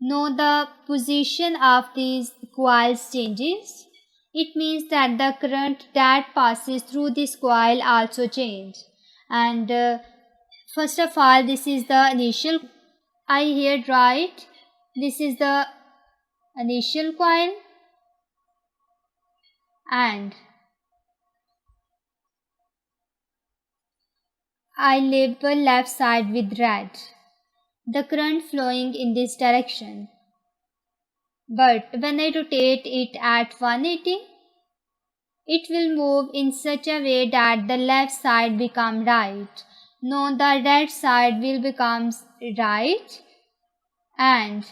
S1: now the position of these coils changes. It means that the current that passes through this coil also change. And first of all, this is the initial, I here write this is the initial coil, and I label left side with red, the current flowing in this direction. But when I rotate it at 180, it will move in such a way that the left side become right. Now the right side will become right, and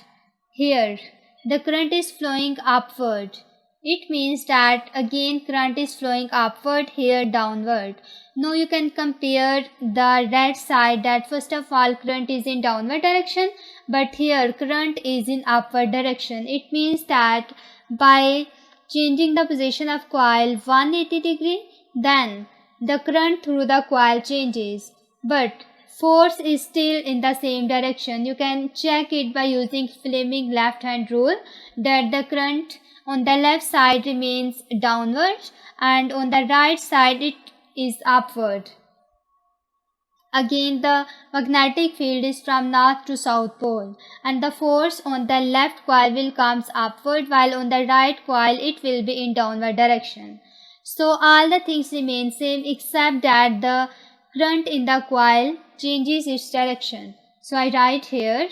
S1: here the current is flowing upward. It means that again current is flowing upward, here downward. Now you can compare the right side, that first of all current is in downward direction, but here current is in upward direction. It means that by changing the position of coil 180 degree, then the current through the coil changes. But force is still in the same direction. You can check it by using Fleming left hand rule, that the current on the left side remains downward and on the right side it is upward. Again, the magnetic field is from north to south pole, and the force on the left coil will comes upward, while on the right coil it will be in downward direction. So all the things remain same except that the current in the coil changes its direction. So I write here,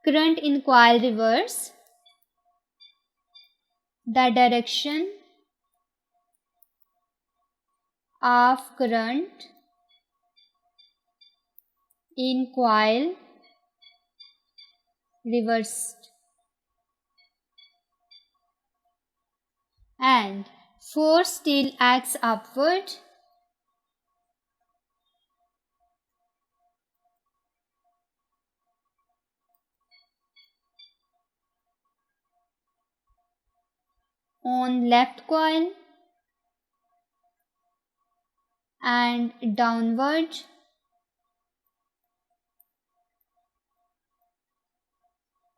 S1: current in coil reverse, the direction of current in coil reversed, and force still acts upward on left coil and downward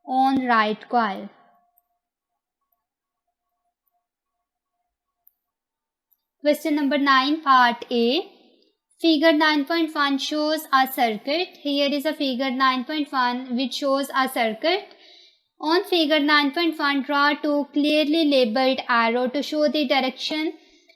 S1: on right coil. Question number 9, part A. Figure 9.1 shows a circuit. Here is a figure 9.1 which shows a circuit. On figure 9.1, draw two clearly labeled arrows to show the direction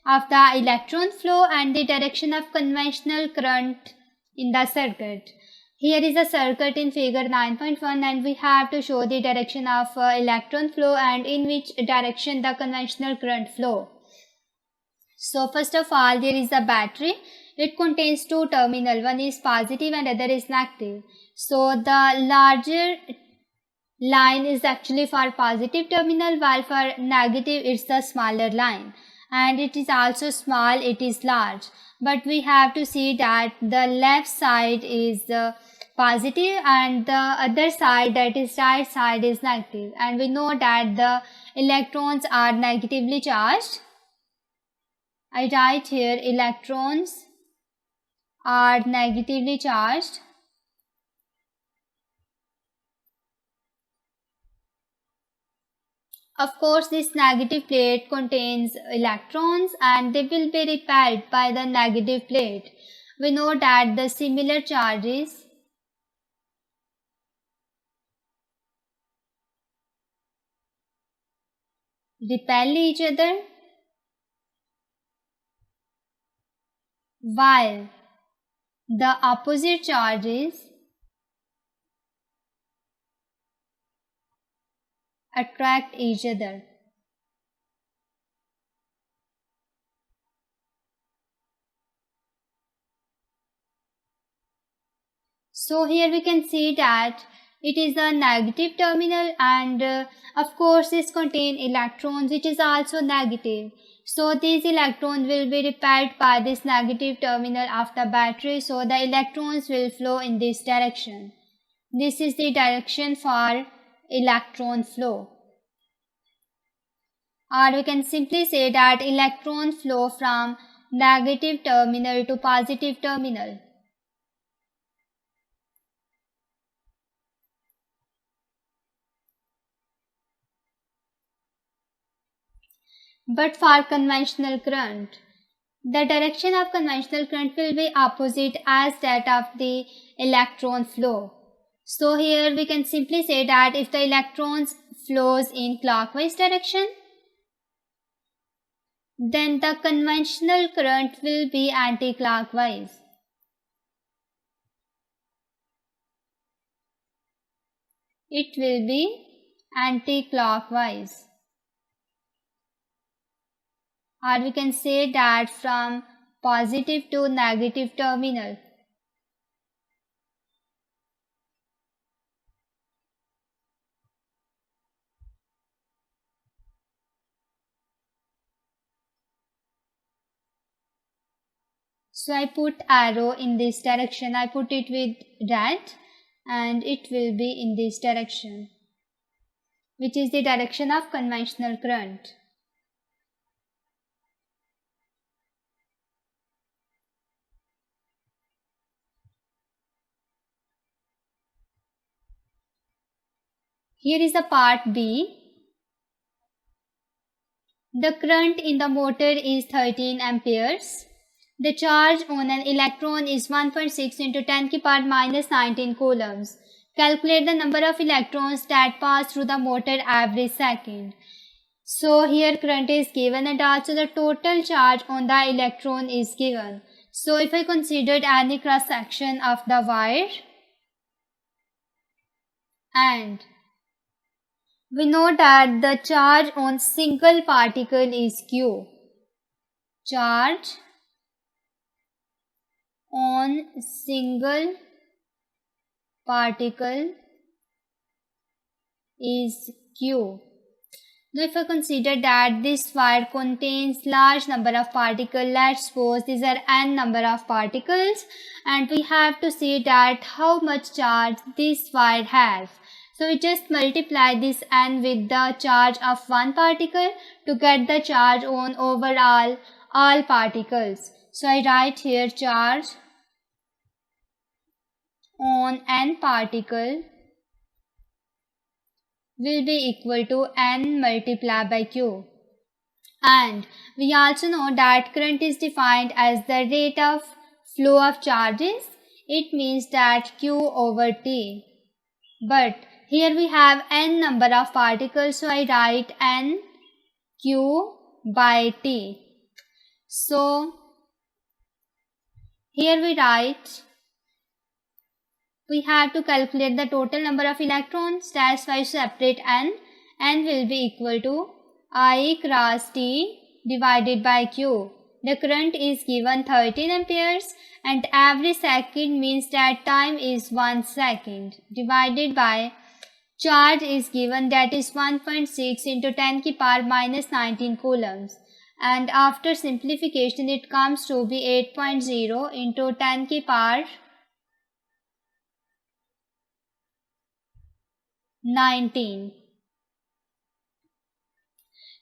S1: of the electron flow and the direction of conventional current in the circuit. Here is a circuit in figure 9.1 and we have to show the direction of electron flow and in which direction the conventional current flow. So first of all, there is a battery. It contains two terminals. One is positive and other is negative. So the larger line is actually for positive terminal, while for negative it's the smaller line, and it is also small, it is large, but we have to see that the left side is positive and the other side, that is right side, is negative, and we know that the electrons are negatively charged. I write here electrons are negatively charged. Of course, this negative plate contains electrons and they will be repelled by the negative plate. We know that the similar charges repel each other, while the opposite charges attract each other. So here we can see that it is a negative terminal, and of course this contains electrons which is also negative. So these electrons will be repelled by this negative terminal of the battery, so the electrons will flow in this direction. This is the direction for electron flow. Or we can simply say that electrons flow from negative terminal to positive terminal. But for conventional current, the direction of conventional current will be opposite as that of the electron flow. So here we can simply say that if the electrons flows in clockwise direction, then the conventional current will be anti-clockwise. It will be anti-clockwise. Or we can say that from positive to negative terminal. So I put arrow in this direction, I put it with red, and it will be in this direction, which is the direction of conventional current. Here is the part B. The current in the motor is 13 amperes. The charge on an electron is 1.6 into 10 to the power minus 19 coulombs. Calculate the number of electrons that pass through the motor every second. So here current is given and also the total charge on the electron is given. So if I considered any cross section of the wire, and we know that the charge on single particle is Q. Charge on single particle is Q. Now if I consider that this wire contains large number of particles, let's suppose these are n number of particles, and we have to see that how much charge this wire has. So we just multiply this n with the charge of one particle to get the charge on overall all particles. So I write here charge on n particle will be equal to n multiplied by q. And we also know that current is defined as the rate of flow of charges. It means that q over t. But here we have n number of particles, so I write n q by t. So here we write, we have to calculate the total number of electrons. That's why separate n. N will be equal to I cross t divided by q. The current is given 13 amperes and every second means that time is 1 second divided by charge is given, that is 1.6 into 10 to the power minus 19 coulombs, and after simplification it comes to be 8.0 into 10 to the power 19.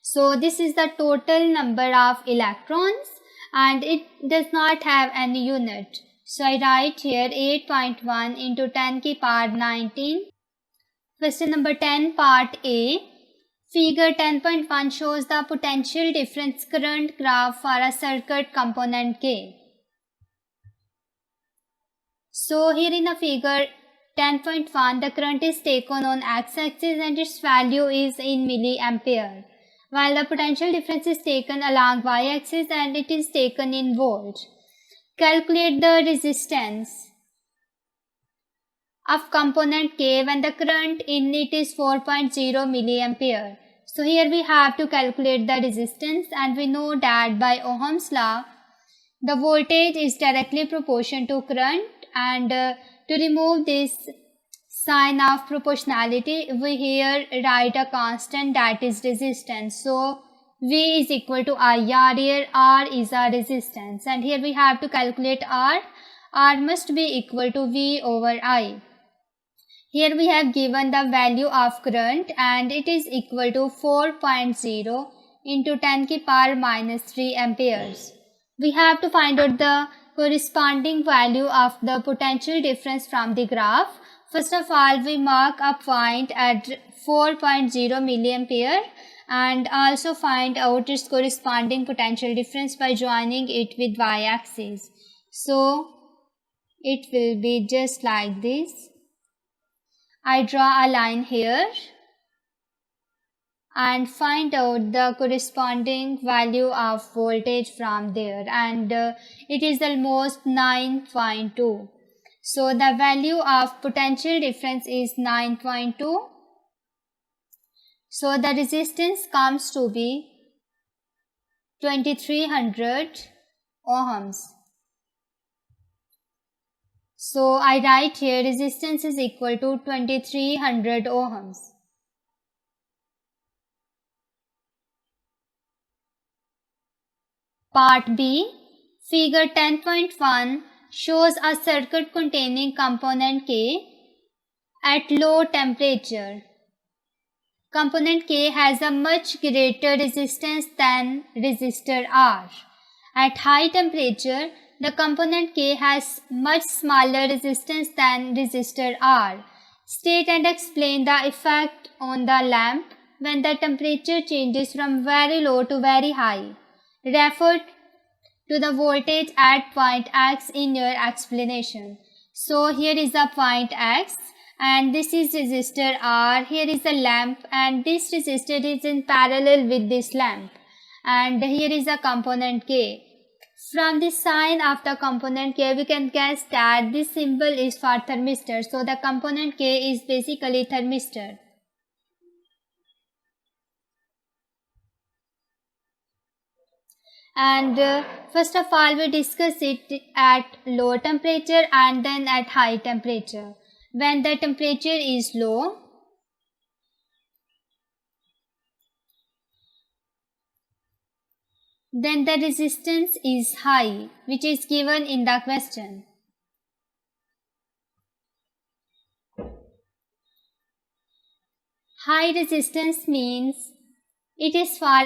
S1: So this is the total number of electrons and it does not have any unit. So I write here 8.1 into 10 to the power 19. Question number 10, part A. Figure 10.1 shows the potential difference current graph for a circuit component K. So here in the figure 10.1, the current is taken on x-axis and its value is in milliampere, while the potential difference is taken along y-axis and it is taken in volts. Calculate the resistance of component K when the current in it is 4.0 milliampere. So here we have to calculate the resistance, and we know that by Ohm's law the voltage is directly proportional to current, and to remove this sign of proportionality we here write a constant, that is resistance. So V is equal to IR, here R is our resistance, and here we have to calculate R. R must be equal to V over I. Here we have given the value of current and it is equal to 4.0 into 10 to the power minus 3 amperes. We have to find out the corresponding value of the potential difference from the graph. First of all, we mark a point at 4.0 milliampere and also find out its corresponding potential difference by joining it with y-axis. So it will be just like this. I draw a line here and find out the corresponding value of voltage from there, and it is almost 9.2. So the value of potential difference is 9.2. So the resistance comes to be 2300 ohms. So I write here resistance is equal to 2300 ohms. Part B. Figure 10.1 shows a circuit containing component K at low temperature. Component K has a much greater resistance than resistor R. At high temperature, the component K has much smaller resistance than resistor R. State and explain the effect on the lamp when the temperature changes from very low to very high. Refer to the voltage at point X in your explanation. So here is the point X and this is resistor R. Here is the lamp and this resistor is in parallel with this lamp. And here is the component K. From the sign of the component K, we can guess that this symbol is for thermistor. So the component K is basically thermistor. And first of all, we discuss it at low temperature and then at high temperature. When the temperature is low, then the resistance is high, which is given in the question. High resistance means it is for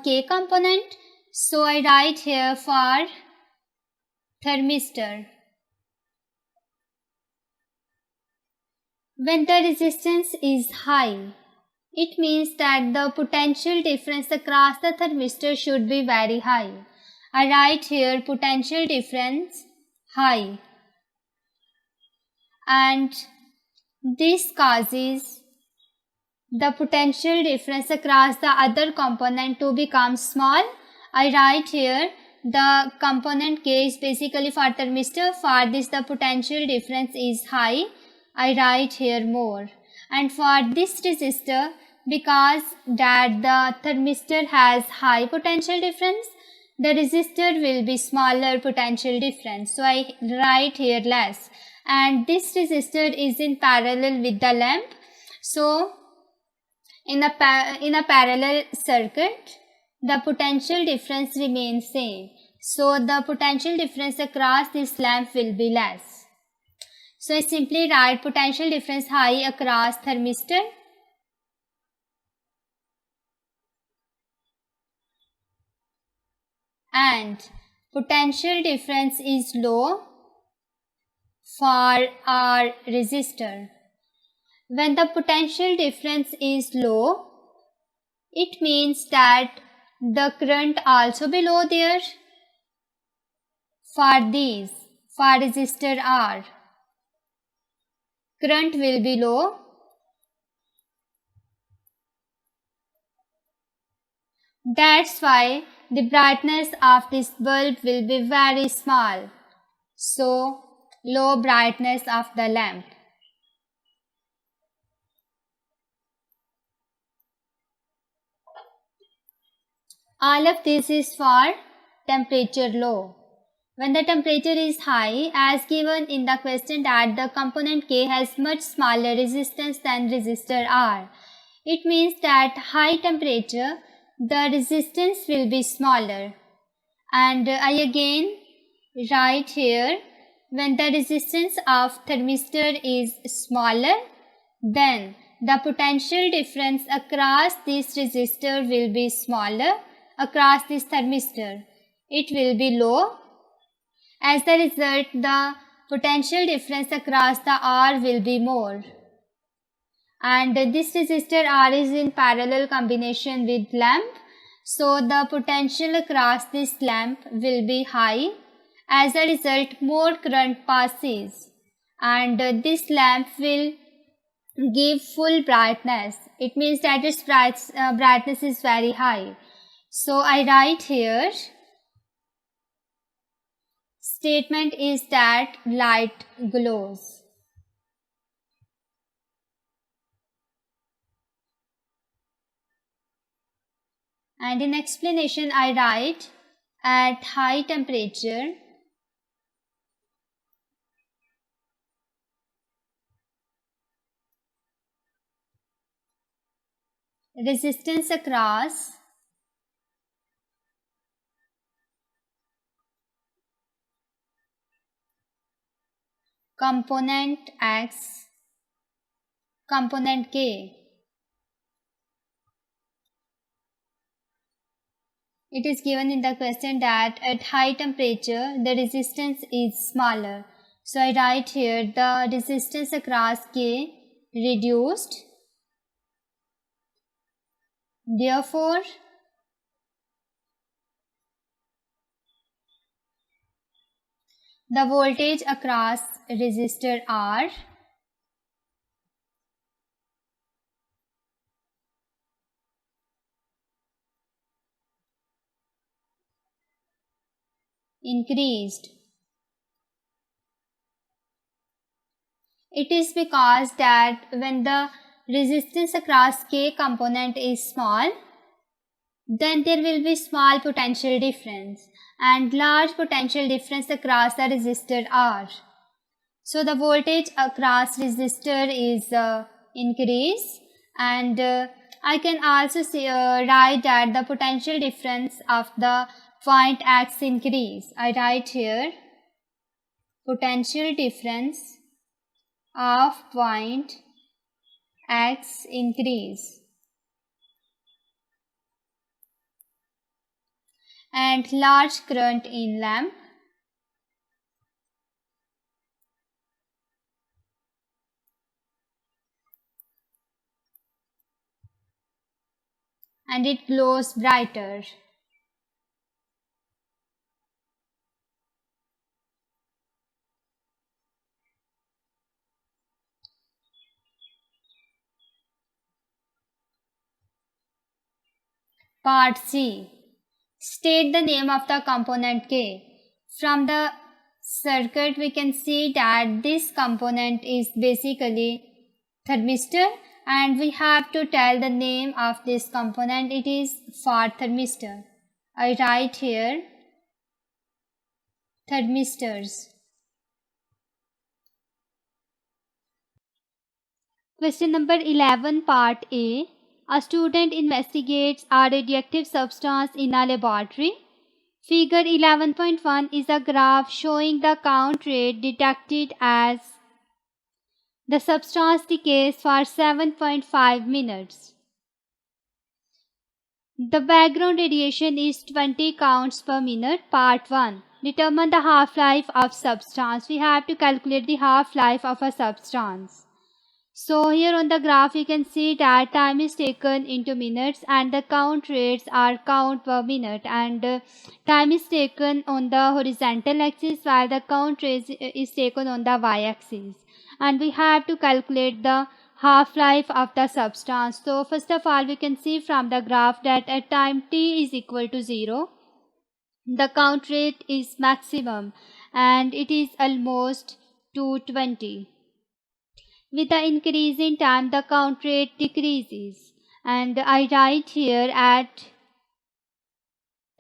S1: K component. So I write here for thermistor. When the resistance is high, it means that the potential difference across the thermistor should be very high. I write here potential difference high. And this causes the potential difference across the other component to become small. I write here the component K is basically for thermistor. For this the potential difference is high. I write here more. And for this resistor, because that the thermistor has high potential difference, the resistor will be smaller potential difference. So I write here less. And this resistor is in parallel with the lamp. So in a parallel circuit, the potential difference remains same. So the potential difference across this lamp will be less. So I simply write potential difference high across thermistor and potential difference is low for our resistor. When the potential difference is low, it means that the current also be low there. For resistor R, current will be low. That's why the brightness of this bulb will be very small. So, low brightness of the lamp. All of this is for temperature low. When the temperature is high, as given in the question that the component K has much smaller resistance than resistor R, it means that high temperature, the resistance will be smaller. And I again write here, when the resistance of thermistor is smaller, then the potential difference across this resistor will be smaller, across this thermistor. It will be low. As a result, the potential difference across the R will be more. And this resistor R is in parallel combination with lamp. So the potential across this lamp will be high. As a result, more current passes. And this lamp will give full brightness. It means that its brightness is very high. So I write here, statement is that light glows. And in explanation I write, at high temperature, resistance across component X, component K. It is given in the question that at high temperature the resistance is smaller. So I write here the resistance across K reduced. Therefore, the voltage across resistor R increased. It is because that when the resistance across K component is small, then there will be small potential difference and large potential difference across the resistor R. So the voltage across resistor is increased, and I can also say, write that the potential difference of the point X increase. I write here potential difference of point X increase, and large current in lamp. And it glows brighter. Part C. State the name of the component K. From the circuit we can see that this component is basically thermistor, and we have to tell the name of this component. It is for thermistor. I write here thermistors. Question number 11, Part A. A student investigates a radioactive substance in a laboratory. Figure 11.1 is a graph showing the count rate detected as the substance decays for 7.5 minutes. The background radiation is 20 counts per minute. Part 1. Determine the half-life of substance. We have to calculate the half-life of a substance. So here on the graph you can see that time is taken into minutes and the count rates are count per minute, and time is taken on the horizontal axis while the count rate is taken on the y-axis, and we have to calculate the half-life of the substance. So first of all we can see from the graph that at time t is equal to 0, the count rate is maximum and it is almost 220. With the increase in time, the count rate decreases, and I write here at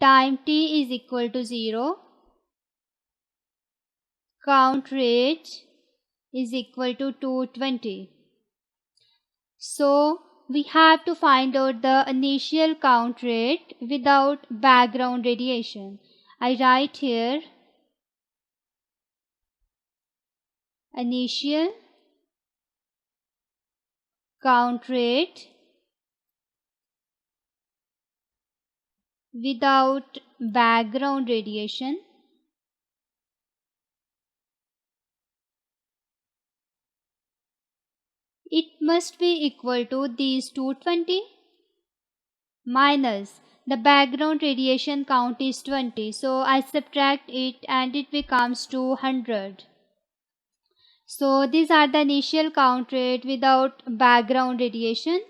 S1: time t is equal to 0, count rate is equal to 220. So we have to find out the initial count rate without background radiation. I write here initial count rate without background radiation. It must be equal to these 220 minus the background radiation count is 20. So I subtract it and it becomes 200. So these are the initial count rate without background radiation.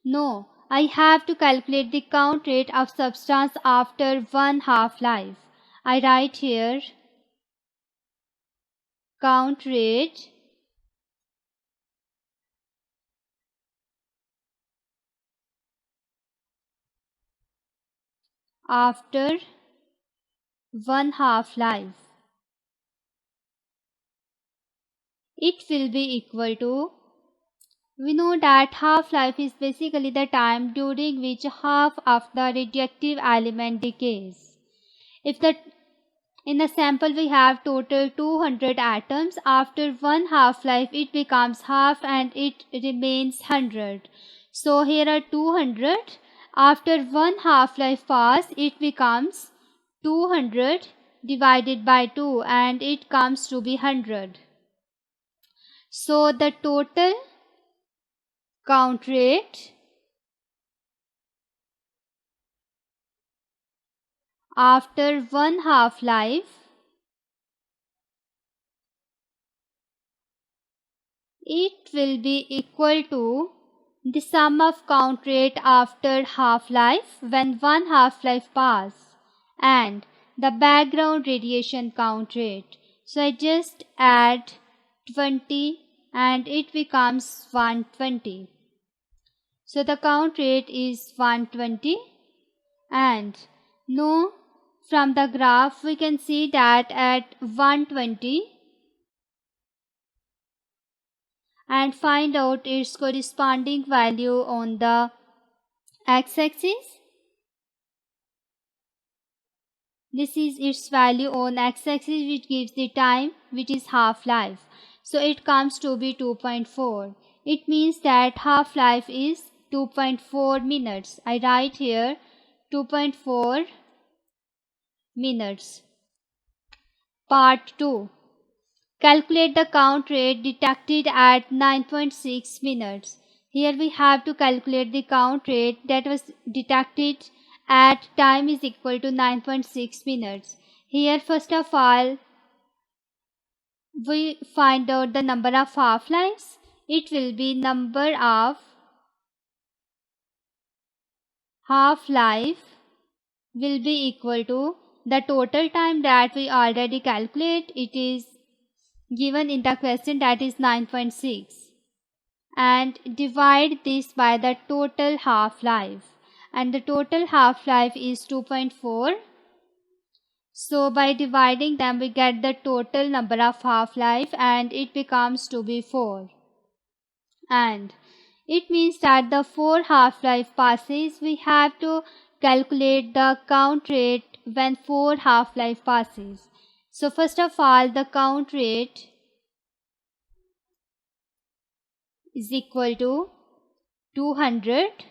S1: No, I have to calculate the count rate of substance after one half-life. I write here count rate after one half-life. It will be equal to, we know that half-life is basically the time during which half of the radioactive element decays. If in a sample we have total 200 atoms, after one half-life it becomes half and it remains 100. So here are 200. After one half-life pass it becomes 200 divided by 2 and it comes to be 100. So the total count rate after one half-life, it will be equal to the sum of count rate after half-life when one half-life pass and the background radiation count rate. So I just add 20 and it becomes 120. So the count rate is 120, and now from the graph we can see that at 120 and find out its corresponding value on the x-axis. This is its value on x-axis, which gives the time, which is half-life. So it comes to be 2.4. It means that half-life is 2.4 minutes. I write here 2.4 minutes. Part 2. Calculate the count rate detected at 9.6 minutes. Here we have to calculate the count rate that was detected at time is equal to 9.6 minutes. Here first of all we find out the number of half-lives. It will be number of half-life will be equal to the total time that we already calculate. It is given in the question, that is 9.6, and divide this by the total half-life, and the total half-life is 2.4. So by dividing them we get the total number of half-life and it becomes to be 4, and it means that the 4 half-life passes we have to calculate the count rate when 4 half-life passes. So first of all the count rate is equal to 200,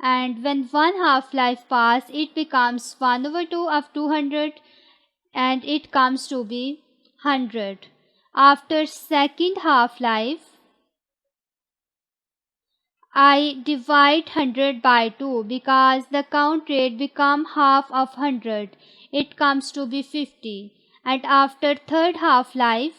S1: and when one half-life pass it becomes 1/2 of 200 and it comes to be 100. After second half-life I divide 100 by 2 because the count rate become half of 100. It comes to be 50, and after third half-life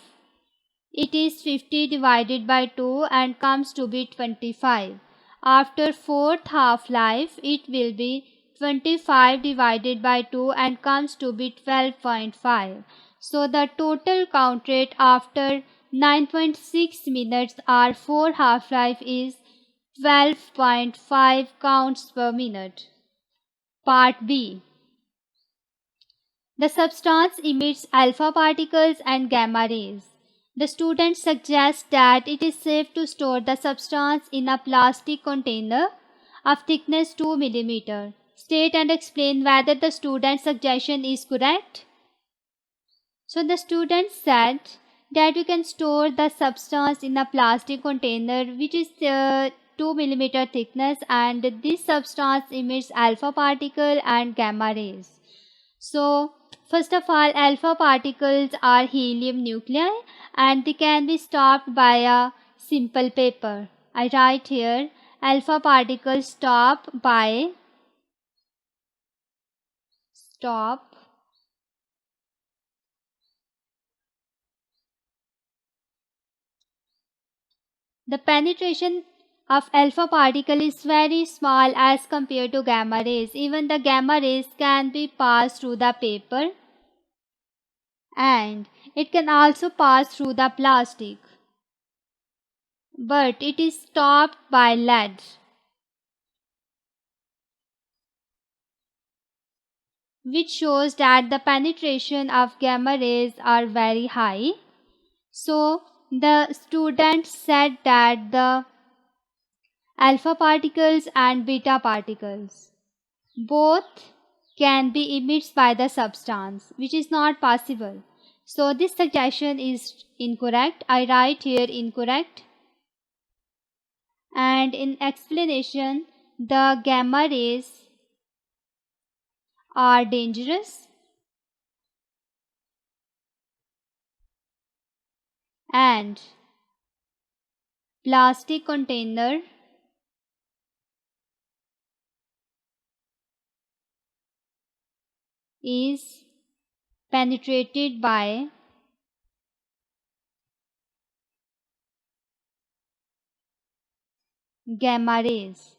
S1: it is 50 divided by 2 and comes to be 25. After fourth half-life it will be 25 divided by 2 and comes to be 12.5. So the total count rate after 9.6 minutes or 4 half-life is 12.5 counts per minute. Part B. The substance emits alpha particles and gamma rays. The student suggests that it is safe to store the substance in a plastic container of thickness 2 mm. State and explain whether the student's suggestion is correct. So the student said that you can store the substance in a plastic container which is 2 mm thickness, and this substance emits alpha particle and gamma rays. So first of all, alpha particles are helium nuclei and they can be stopped by a simple paper. I write here alpha particles stop the penetration of alpha particle is very small as compared to gamma rays. Even the gamma rays can be passed through the paper and it can also pass through the plastic, but it is stopped by lead, which shows that the penetration of gamma rays are very high. So the student said that the alpha particles and beta particles both can be emitted by the substance, which is not possible. So this suggestion is incorrect. I write here incorrect. And in explanation, the gamma rays are dangerous and plastic container is penetrated by gamma rays.